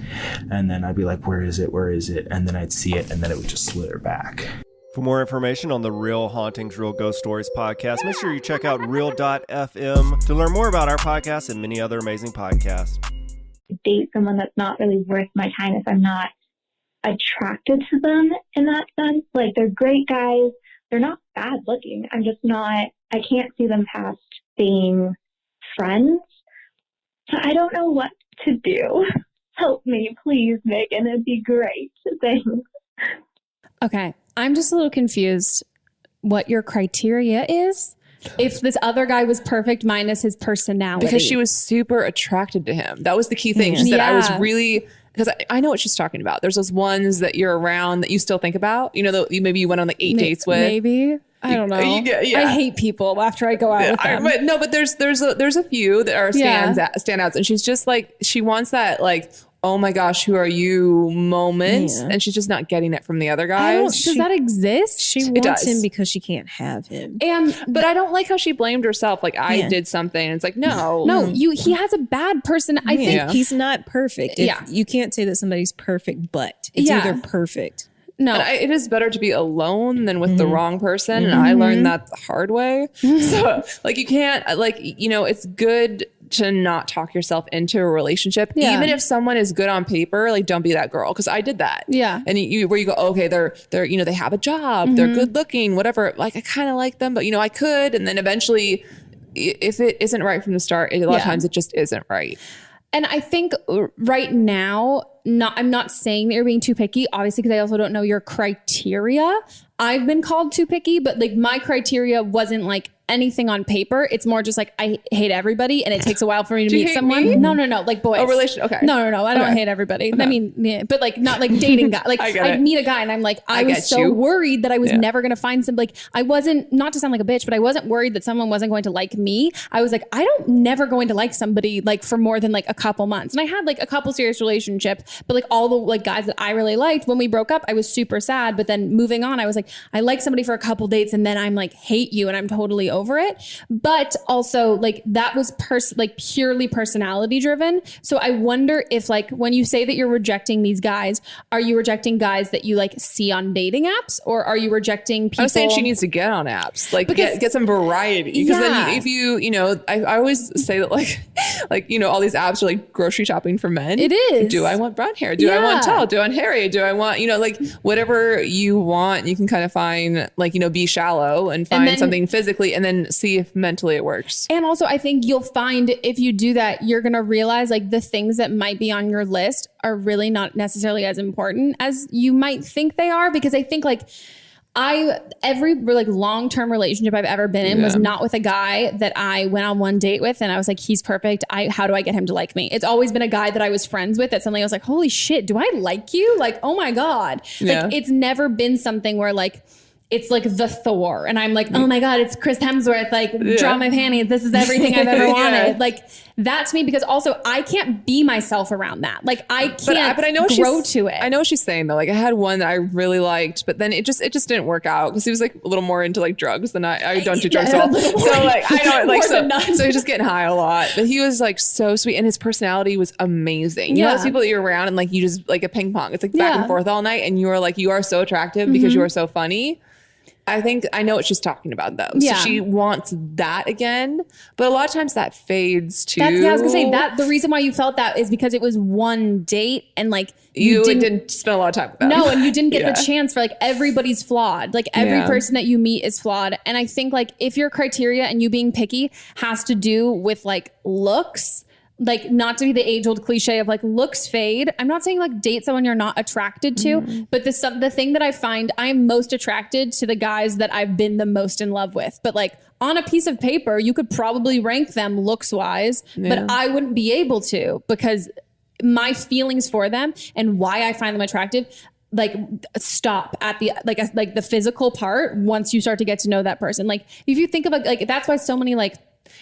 and then I'd be like, where is it? Where is it? And then I'd see it, and then it would just slither back. For more information on the Real Hauntings, Real Ghost Stories podcast, make sure you check out real.fm to learn more about our podcast and many other amazing podcasts. Date someone that's not really worth my time if I'm not attracted to them in that sense. Like they're great guys. They're not bad looking. I'm just not, I can't see them past being friends. So I don't know what to do. Help me, please, Megan. It'd be great. Thanks. Okay. I'm just a little confused what your criteria is. If this other guy was perfect minus his personality. Because she was super attracted to him. That was the key thing. She said, I was really, because I know what she's talking about. There's those ones that you're around that you still think about. You know, that maybe you went on like 8 dates with. Maybe. I don't know. I hate people after I go out with them. But there's a few that are standouts, and she's just like, she wants that like, oh my gosh, who are you moment, and she's just not getting it from the other guys. Does that exist? She wants him because she can't have him. But I don't like how she blamed herself. Like I did something. And it's like no, he has a bad person. I think he's not perfect. You can't say that somebody's perfect, but it's either perfect. No, and it is better to be alone than with the wrong person. And I learned that the hard way. So like you can't, like, you know, it's good to not talk yourself into a relationship. Even if someone is good on paper, like don't be that girl. Cause I did that. Yeah. And where you go, okay, they're, you know, they have a job, they're good looking, whatever. Like I kind of like them, but you know, I could. And then eventually if it isn't right from the start, a lot of times it just isn't right. And I think right now, I'm not saying that you're being too picky, obviously, because I also don't know your criteria. I've been called too picky, but like my criteria wasn't like anything on paper. It's more just like I hate everybody and it takes a while for me to meet someone. Me? No. Like boys. Oh, relation. Okay. No. I don't hate everybody. Okay. I mean, yeah, but like not like dating guy. Like I'd meet a guy and I'm like, I was so worried that I was never going to find some, like I wasn't, not to sound like a bitch, but I wasn't worried that someone wasn't going to like me. I was like, never going to like somebody like for more than like a couple months. And I had like a couple serious relationships, but like all the like guys that I really liked, when we broke up, I was super sad. But then moving on, I was like, I like somebody for a couple dates and then I'm like, hate you and I'm totally over it. But also like that was like purely personality driven. So I wonder if like when you say that you're rejecting these guys, are you rejecting guys that you like see on dating apps, or are you rejecting people? I was saying she needs to get on apps, like get some variety. Because then if you know, I always say that like, you know, all these apps are like grocery shopping for men. It is. Do I want brown hair? Do I want tall? Do I want hairy? Do I want, you know, like whatever you want, you can kind of find like, you know, be shallow and find something physically and then see if mentally it works. And also I think you'll find if you do that, you're going to realize like the things that might be on your list are really not necessarily as important as you might think they are. Because I think like every like long-term relationship I've ever been in was not with a guy that I went on one date with and I was like, he's perfect. How do I get him to like me? It's always been a guy that I was friends with that suddenly I was like, holy shit, do I like you? Like, oh my God. Like it's never been something where like, it's like the Thor and I'm like, oh my God, it's Chris Hemsworth. Like draw my panties. This is everything I've ever wanted. Like that's me, because also I can't be myself around that. Like I can't but I know grow to it. I know what she's saying though. Like I had one that I really liked, but then it just didn't work out because he was like a little more into like drugs than I don't do drugs at all. So like I know like so he's just getting high a lot. But he was like so sweet and his personality was amazing. You know those people that you're around and like you just like a ping pong. It's like back and forth all night and you are like you are so attractive because you are so funny. I think I know what she's talking about though. So she wants that again, but a lot of times that fades too. I was gonna say that the reason why you felt that is because it was one date and like you didn't spend a lot of time with them. No, and you didn't get the chance for like everybody's flawed. Like every person that you meet is flawed. And I think like if your criteria and you being picky has to do with like looks, like not to be the age-old cliche of like looks fade. I'm not saying like date someone you're not attracted to, but the thing that I find I'm most attracted to the guys that I've been the most in love with. But like on a piece of paper, you could probably rank them looks wise, but I wouldn't be able to because my feelings for them and why I find them attractive like stop at the like the physical part once you start to get to know that person. Like if you think of like that's why so many like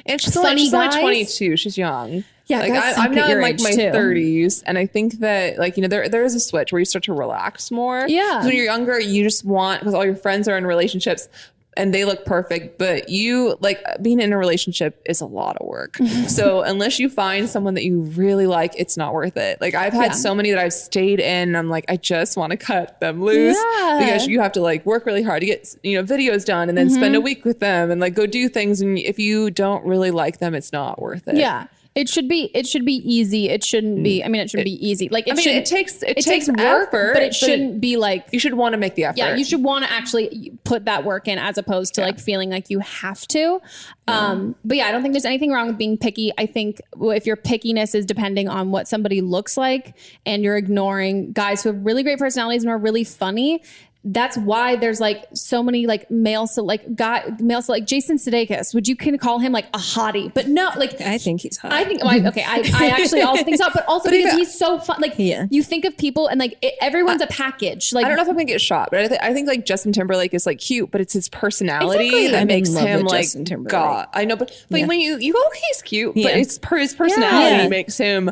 and she's only 22. She's young. Yeah, like I'm now in like my 30s, and I think that like you know there is a switch where you start to relax more. Yeah, when you're younger, you just want because all your friends are in relationships and they look perfect, but you like being in a relationship is a lot of work. So unless you find someone that you really like, it's not worth it. Like I've had so many that I've stayed in. And I'm like, I just want to cut them loose because you have to like work really hard to get videos done and then spend a week with them and like go do things. And if you don't really like them, it's not worth it. Yeah. It should be easy. It shouldn't be, I mean, it shouldn't be easy. Like, it takes work, but it shouldn't be like, you should want to make the effort. Yeah. You should want to actually put that work in as opposed to like feeling like you have to. But yeah, I don't think there's anything wrong with being picky. I think if your pickiness is depending on what somebody looks like and you're ignoring guys who have really great personalities and are really funny, that's why there's like so many like male like Jason Sudeikis. Would you can call him like a hottie? But no, like I think he's hot. I think I actually also think so. But also because he's so fun. Like you think of people and like everyone's a package. Like I don't know if I'm gonna get shot, but I think like Justin Timberlake is like cute, but it's his personality that makes him like God. I know, but when you go, okay, he's cute, but it's his personality makes him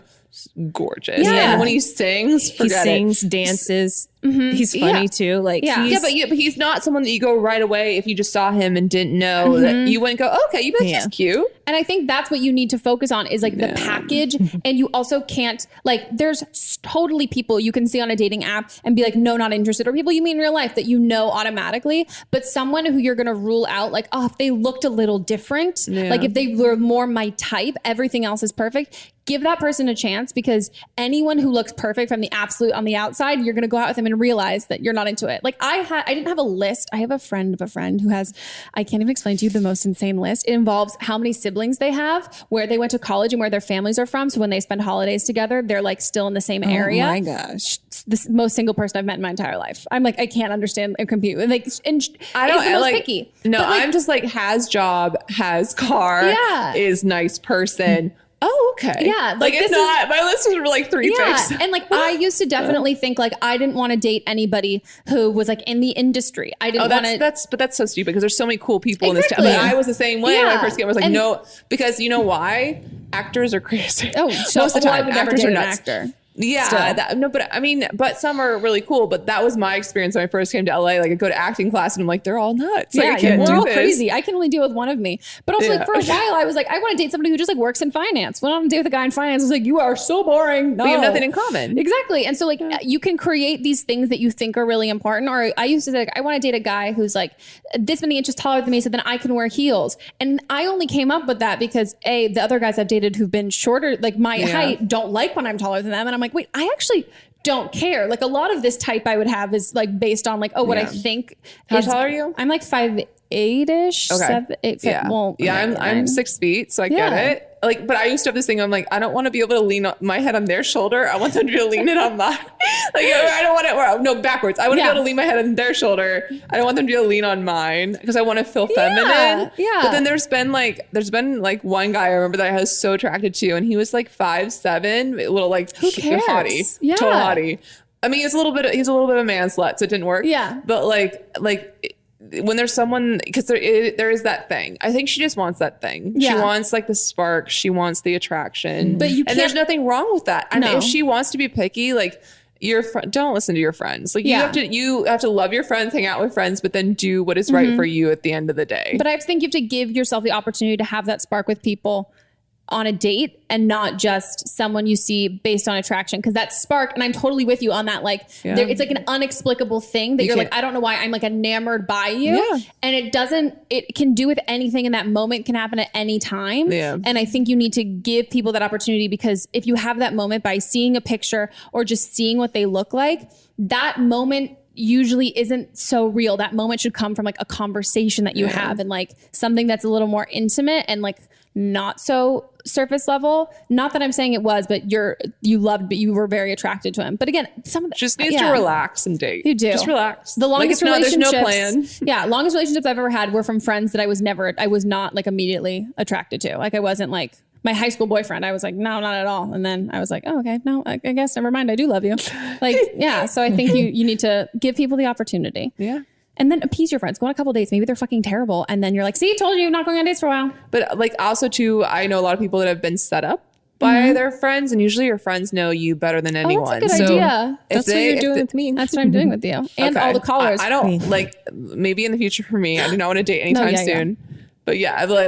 gorgeous. Yeah. And when he sings, dances. He's funny too. Like but he's not someone that you go right away if you just saw him and didn't know that you wouldn't go, okay, you bet he's cute. And I think that's what you need to focus on is like the package. And you also can't, like, there's totally people you can see on a dating app and be like, no, not interested, or people you meet in real life that you know automatically. But someone who you're going to rule out, like, oh, if they looked a little different, like if they were more my type, everything else is perfect. Give that person a chance, because anyone who looks perfect from the absolute on the outside, you're going to go out with them and realize that you're not into it. Like I didn't have a list. I have a friend of a friend who has, I can't even explain to you the most insane list. It involves how many siblings they have, where they went to college and where their families are from. So when they spend holidays together, they're like still in the same area. Oh my gosh. The most single person I've met in my entire life. I'm like, I can't understand and compute. Like, and I don't most like picky. No, But, like, I'm just like has job, has car, is nice person. Oh, okay. Yeah. Like it's not, my list was like 3 picks. And like, I used to definitely think like, I didn't want to date anybody who was like in the industry. I didn't want to. But that's so stupid because there's so many cool people in this town. But I was the same way when I first came. I was like, no, because you know why? Actors are crazy. Oh, so most of the time, I would never actors date are an nuts. actor. Yeah, but I mean, but some are really cool. But that was my experience when I first came to LA. Like I go to acting class and I'm like, they're all nuts. Like, I can't we're do all this. crazy. I can only deal with one of me. But also, like for a while, I was like, I want to date somebody who just like works in finance. Went on a date with a guy in finance. I was like, you are so boring. No. We have nothing in common. Exactly. And so like you can create these things that you think are really important. Or I used to say, like, I want to date a guy who's like this many inches taller than me, so then I can wear heels. And I only came up with that because the other guys I've dated who've been shorter, like my height, don't like when I'm taller than them. And I'm like, wait, I actually don't care. Like a lot of this type I would have is like based on like, oh, what I think. How tall are you? I'm like 5'8"-ish. Okay. 7'8". Well, I'm 6 feet, so I get it. Like, but I used to have this thing. I'm like, I don't want to be able to lean my head on their shoulder. I want them to be able to lean it on mine. Like, I don't want to. No, backwards. I want to be able to lean my head on their shoulder. I don't want them to be able to lean on mine because I want to feel feminine. Yeah. But then there's been one guy I remember that I was so attracted to, and he was like 5'7", a little like hottie, total hottie. I mean, he's a little bit of a man slut, so it didn't work. Yeah. But like when there's someone, because there is that thing. I think she just wants that thing. Yeah. She wants like the spark. She wants the attraction. But and there's nothing wrong with that. And if she wants to be picky, like don't listen to your friends. Like you have to love your friends, hang out with friends, but then do what is right for you at the end of the day. But I think you have to give yourself the opportunity to have that spark with people on a date and not just someone you see based on attraction, because that spark, and I'm totally with you on that, like it's like an inexplicable thing that you're like, I don't know why I'm like enamored by you. And it can do with anything in that moment, can happen at any time. And I think you need to give people that opportunity, because if you have that moment by seeing a picture or just seeing what they look like, that moment usually isn't so real. That moment should come from like a conversation that you have, and like something that's a little more intimate and like not so surface level. Not that I'm saying it was, but you were very attracted to him. But again, some of the, just needs to relax and date. You do. Just relax. The longest relationships. There's no plan. Longest relationships I've ever had were from friends that I was not like immediately attracted to. Like I wasn't like my high school boyfriend. I was like, no, not at all. And then I was like, oh, okay, no, I guess never mind. I do love you. Like, so I think you need to give people the opportunity. Yeah. And then appease your friends. Go on a couple dates. Maybe they're fucking terrible. And then you're like, see, told you, not going on dates for a while. But like also too, I know a lot of people that have been set up by their friends, and usually your friends know you better than anyone. That's a good idea. That's what you're doing with me. That's what I'm doing with you. And all the callers. I don't like, maybe in the future for me, I do not want to date anytime soon. But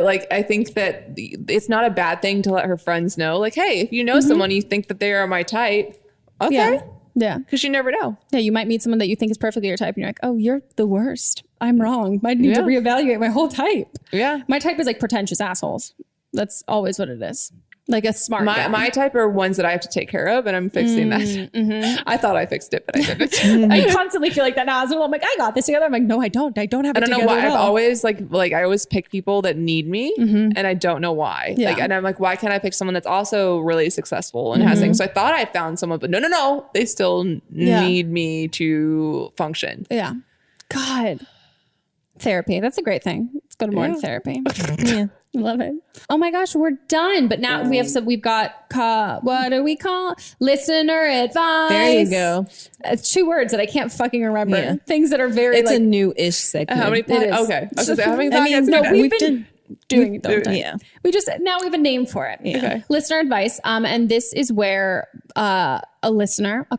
like I think that it's not a bad thing to let her friends know, like, hey, if you know someone you think that they are my type, okay. Yeah. Because you never know. Yeah. You might meet someone that you think is perfectly your type and you're like, oh, you're the worst. I'm wrong. I need to reevaluate my whole type. Yeah. My type is like pretentious assholes. That's always what it is. Like a smart guy. My type are ones that I have to take care of, and I'm fixing that. I thought I fixed it, but I didn't. I constantly feel like that now. So I'm like, I got this together. I'm like, no, I don't. I don't have it together. I don't know why. I've always like I always pick people that need me, and I don't know why. Yeah. Like, and I'm like, why can't I pick someone that's also really successful and has things? So I thought I found someone, but no, they still need me to function. Yeah. God. Therapy. That's a great thing. Let's go to more therapy. Yeah. Love it. Oh my gosh, we're done. But now we've got, what do we call? Listener advice. There you go. It's 2 words that I can't fucking remember. Things that are very, it's a new-ish segment. How many podcasts? Okay. I was just saying, how many podcasts? No, doing it the whole time. Yeah. We have a name for it. Yeah. Okay. Listener advice. And this is where a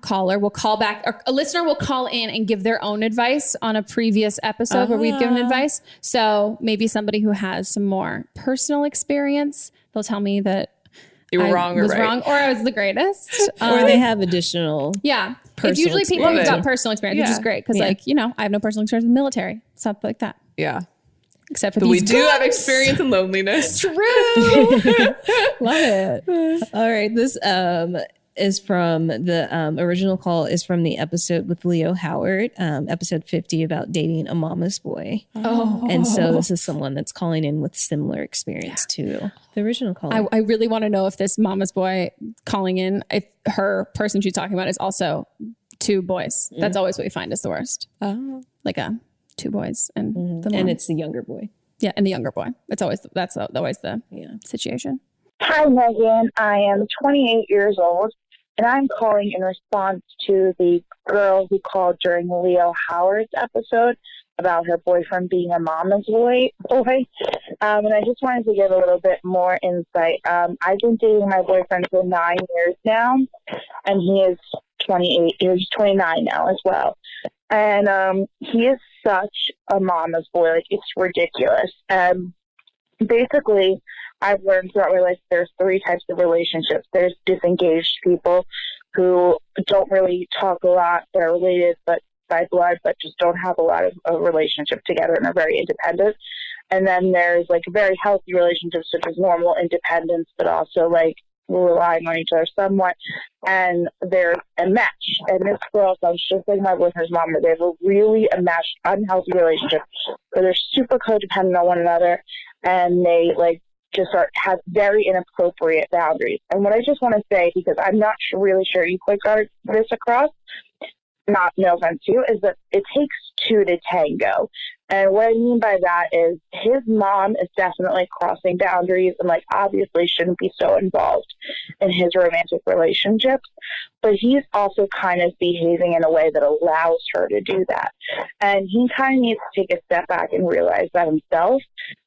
caller will call back, or a listener will call in and give their own advice on a previous episode where we've given advice. So maybe somebody who has some more personal experience, they'll tell me that you were wrong or was right. wrong, or I was the greatest. Or they have additional. Yeah. It's usually people who've got personal experience, which is great. Because I have no personal experience in the military. Stuff like that. Yeah. Except for but these we do have experience in loneliness. True. Love it. All right. This is from the original call is from the episode with Leo Howard, episode 50 about dating a mama's boy. Oh. And so this is someone that's calling in with similar experience to the original call. I really want to know if this mama's boy calling in, if her person she's talking about is also two boys. That's always what we find is the worst. Oh. Like two boys and the mom. And it's the younger boy. Yeah, and the younger boy. That's always the situation. Hi, Megan. I am 28 years old, and I'm calling in response to the girl who called during Leo Howard's episode about her boyfriend being a mama's boy. And I just wanted to give a little bit more insight. I've been dating my boyfriend for 9 years now, and he is 28. He's 29 now as well. And he is such a mama's boy. Like, it's ridiculous. Basically, I've learned throughout my life there's 3 types of relationships. There's disengaged people who don't really talk a lot. They're related but by blood, but just don't have a lot of a relationship together and are very independent. And then there's like very healthy relationships, such as normal independence, but also like relying on each other somewhat. And there's a match. And this girl sounds just like my boyfriend's mom. They have a really enmeshed, unhealthy relationship where they're super codependent on one another, and they like just have very inappropriate boundaries. And what I just want to say, because I'm not really sure you quite got this across, no offense to you, is that it takes 2 to tango. And what I mean by that is his mom is definitely crossing boundaries and like obviously shouldn't be so involved in his romantic relationships, but he's also kind of behaving in a way that allows her to do that. And he kind of needs to take a step back and realize that himself.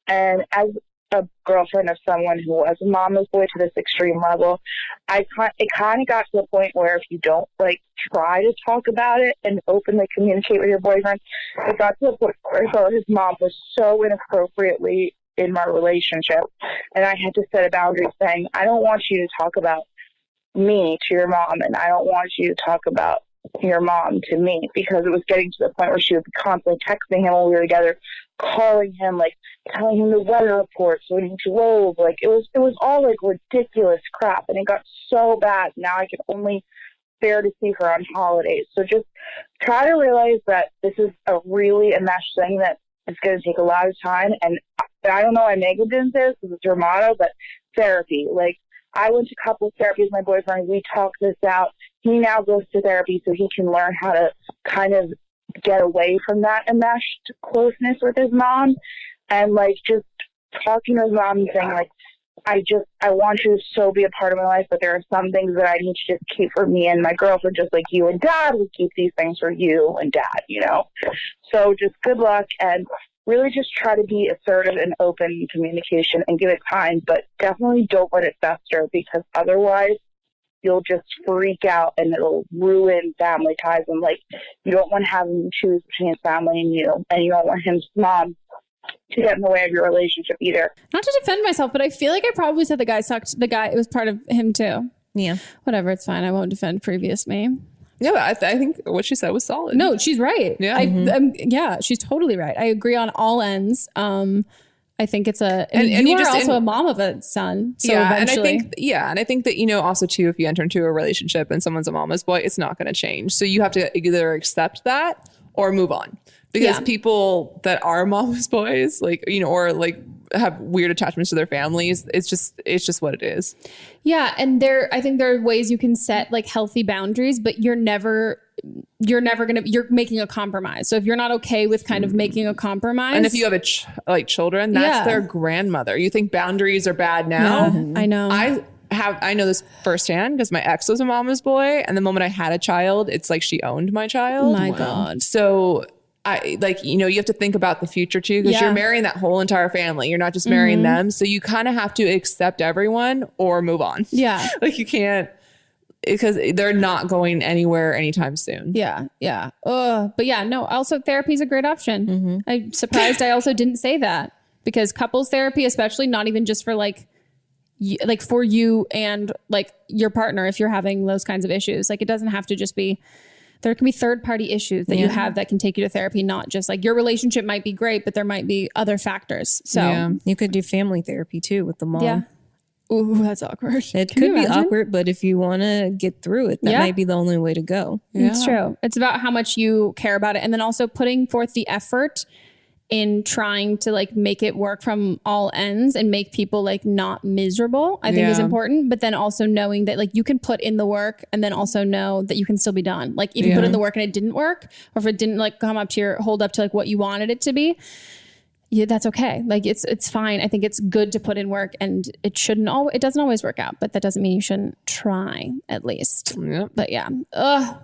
And as a girlfriend of someone who was a mama's boy to this extreme level, it kind of got to the point where if you don't like try to talk about it and openly communicate with your boyfriend, it got to the point where I felt his mom was so inappropriately in my relationship, and I had to set a boundary saying, I don't want you to talk about me to your mom, and I don't want you to talk about your mom to me, because it was getting to the point where she would be constantly texting him while we were together, calling him, like telling him the weather report so he drove. Like it was all like ridiculous crap, and it got so bad. Now I can only bear to see her on holidays. So just try to realize that this is a really enmeshed thing that is going to take a lot of time. And I don't know why Megan didn't say this because it's her motto, but therapy. Like I went to couples therapy with my boyfriend. We talked this out. He now goes to therapy so he can learn how to kind of get away from that enmeshed closeness with his mom, and like just talking to his mom and saying like, I want you to so be a part of my life, but there are some things that I need to just keep for me and my girlfriend, just like you and dad. We keep these things for you and dad, you know? So just good luck, and really just try to be assertive and open in communication and give it time, but definitely don't let it fester, because otherwise you'll just freak out and it'll ruin family ties. And like, you don't want to have him choose between his family and you don't want his mom to get in the way of your relationship either. Not to defend myself, but I feel like I probably said the guy sucked. The guy, it was part of him too. Yeah. Whatever, it's fine. I won't defend previous me. Yeah, but I think what she said was solid. No, she's right. Yeah. Yeah, she's totally right. I agree on all ends. I think it's and you are also a mom of a son. So yeah, eventually. and I think that, you know, also too, if you enter into a relationship and someone's a mama's boy, it's not going to change. So you have to either accept that or move on, because people that are mama's boys, like, you know, or like have weird attachments to their families, it's just what it is. Yeah, and I think there are ways you can set like healthy boundaries, but you're making a compromise. So if you're not okay with kind of making a compromise, and if you have children, that's their grandmother. You think boundaries are bad now? Yeah, I know. I know this firsthand because my ex was a mama's boy, and the moment I had a child, it's like she owned my child. My God. So you have to think about the future too, because you're marrying that whole entire family. You're not just marrying them. So you kind of have to accept everyone or move on. Yeah. Like you can't, because they're not going anywhere anytime soon. Yeah. Yeah. But yeah, no, also therapy is a great option. I'm surprised I also didn't say that, because couples therapy, especially, not even just for like for you and like your partner, if you're having those kinds of issues, like it doesn't have to just be, there can be third party issues that you have that can take you to therapy, not just like your relationship might be great, but there might be other factors. So you could do family therapy too with the mom. Yeah. Ooh, that's awkward. It could be awkward, but if you want to get through it, that might be the only way to go. It's true. It's about how much you care about it. And then also putting forth the effort in trying to like make it work from all ends and make people like not miserable, I think is important. But then also knowing that like you can put in the work and then also know that you can still be done. Like if you put in the work and it didn't work, or if it didn't like hold up to like what you wanted it to be, that's okay. Like it's fine. I think it's good to put in work, and it doesn't always work out, but that doesn't mean you shouldn't try at least. Yep. But yeah.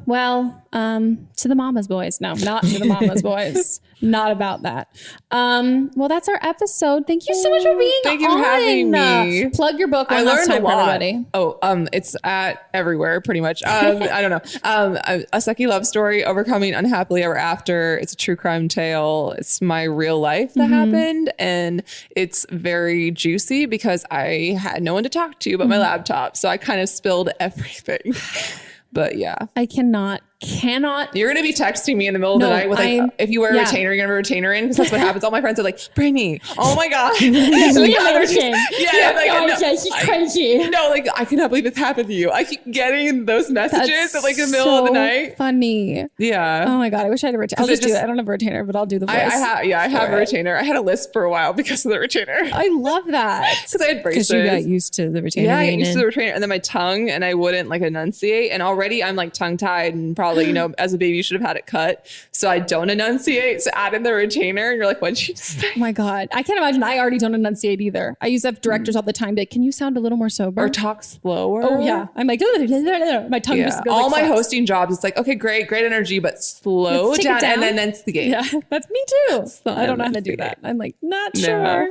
Well, to the mama's boys. No, not to the mama's boys. Not about that. Well, that's our episode. Thank you so much for being on. Thank you for having me. Plug your book. I learned a lot. Everybody. It's at everywhere pretty much. I don't know. A sucky love story, overcoming unhappily ever after. It's a true crime tale. It's my real life that happened, and it's very juicy because I had no one to talk to but my laptop, so I kind of spilled everything. But yeah, I cannot. You're gonna be texting me in the middle of the night with like, if you wear a retainer, you're gonna have a retainer in, because that's what happens. All my friends are like, Brittani, oh my god, she's crazy. No, like I cannot believe this happened to you. I keep getting those messages at like in the middle of the night. Funny. Yeah. Oh my god, I wish I had a retainer. I'll just do it. I don't have a retainer, but I'll do the voice. I have a retainer. I had a lisp for a while because of the retainer. I love that because I had braces. Because you got used to the retainer. Yeah, I got used to the retainer, and then my tongue, and I wouldn't like enunciate, and already I'm like tongue tied, and probably as a baby you should have had it cut, so I don't enunciate. So add in the retainer, and you're like, what did she just say? Oh my god, I can't imagine. I already don't enunciate either. I used to have directors all the time be like, can you sound a little more sober or talk slower? Oh yeah, I'm like my tongue just goes all like my hosting jobs, it's like, okay, great energy, but slow down and then enunciate. Yeah, that's me too. I don't know how to do that. I'm like not sure.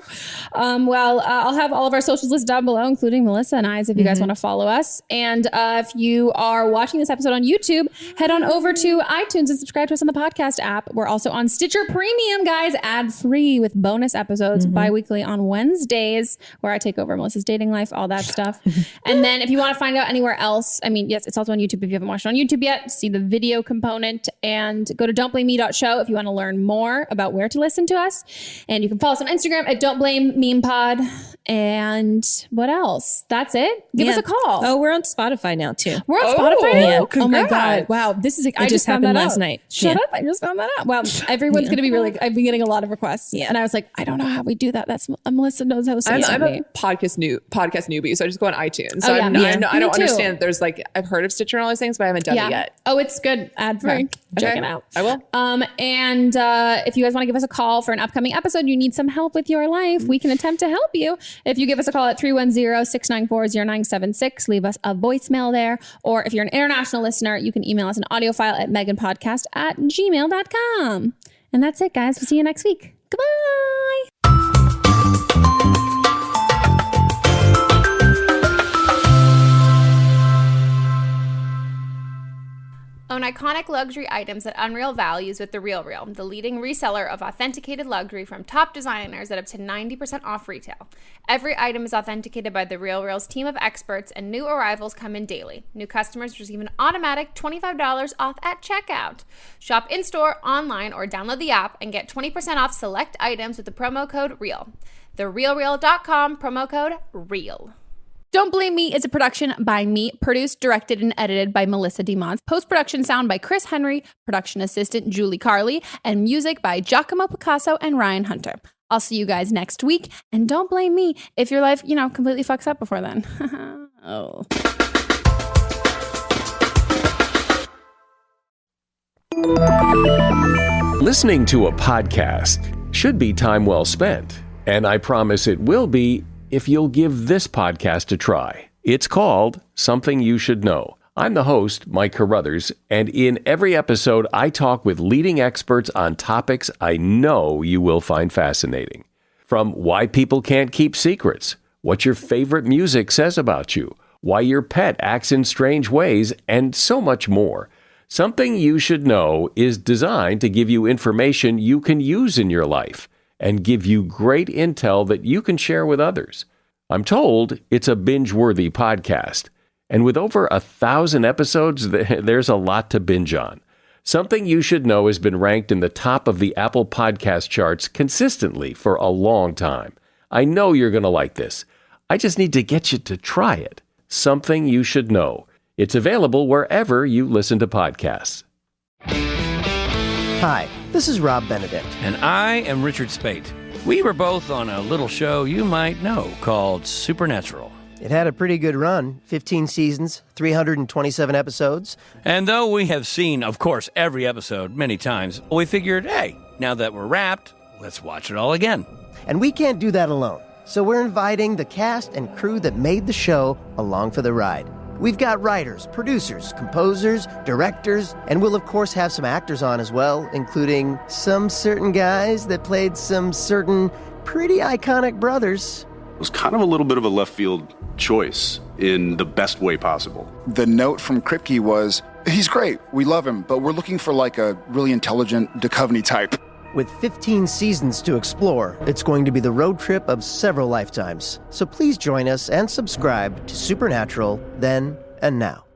Well, I'll have all of our socials listed down below, including Melissa and I's, if you guys want to follow us. And if you are watching this episode on YouTube, head on over to iTunes and subscribe to us on the podcast app. We're also on Stitcher Premium, guys, ad-free with bonus episodes bi-weekly on Wednesdays, where I take over Melissa's dating life, all that stuff. And then if you want to find out anywhere else, I mean, yes, it's also on YouTube. If you haven't watched it on YouTube yet, see the video component, and go to don'tblameme.show if you want to learn more about where to listen to us. And you can follow us on Instagram at don'tblamememepod. And what else? That's it. Give us a call. Oh, we're on Spotify now too. We're on Spotify now? Yeah. Oh my God. Wow. This is, I just found that last out. Night. Shut up. I just found that out. Well, everyone's going to be really, I've been getting a lot of requests. Yeah. And I was like, I don't know how we do that. That's Melissa knows how to say it. I'm a podcast newbie. So I just go on iTunes. So I don't understand that there's like, I've heard of Stitcher and all those things, but I haven't done it yet. Oh, it's good. Ad free. Okay. Check it out. I will. And if you guys want to give us a call for an upcoming episode, you need some help with your life, we can attempt to help you. If you give us a call at 310-694-0976, leave us a voicemail there. Or if you're an international listener, you can email us an audio file at meghanpodcast@gmail.com. And that's it, guys. We'll see you next week. Goodbye. Own iconic luxury items at unreal values with The RealReal, the leading reseller of authenticated luxury from top designers at up to 90% off retail. Every item is authenticated by The RealReal's team of experts, and new arrivals come in daily. New customers receive an automatic $25 off at checkout. Shop in-store, online, or download the app and get 20% off select items with the promo code REAL. TheRealReal.com, promo code REAL. Don't Blame Me is a production by me, produced, directed, and edited by Melissa DeMont. Post-production sound by Chris Henry, production assistant Julie Carley, and music by Giacomo Picasso and Ryan Hunter. I'll see you guys next week, and don't blame me if your life, completely fucks up before then. Oh. Listening to a podcast should be time well spent, and I promise it will be if you'll give this podcast a try. It's called Something You Should Know. I'm the host, Mike Carruthers, and in every episode, I talk with leading experts on topics I know you will find fascinating. From why people can't keep secrets, what your favorite music says about you, why your pet acts in strange ways, and so much more. Something You Should Know is designed to give you information you can use in your life and give you great intel that you can share with others. I'm told it's a binge-worthy podcast. And with over 1,000 episodes, there's a lot to binge on. Something You Should Know has been ranked in the top of the Apple Podcast charts consistently for a long time. I know you're going to like this. I just need to get you to try it. Something You Should Know. It's available wherever you listen to podcasts. Hi, this is Rob Benedict. And I am Richard Spate. We were both on a little show you might know called Supernatural. It had a pretty good run, 15 seasons, 327 episodes. And though we have seen, of course, every episode many times, we figured, hey, now that we're wrapped, let's watch it all again. And we can't do that alone. So we're inviting the cast and crew that made the show along for the ride. We've got writers, producers, composers, directors, and we'll of course have some actors on as well, including some certain guys that played some certain pretty iconic brothers. It was kind of a little bit of a left field choice in the best way possible. The note from Kripke was, he's great, we love him, but we're looking for like a really intelligent Duchovny type. With 15 seasons to explore, it's going to be the road trip of several lifetimes. So please join us and subscribe to Supernatural then and now.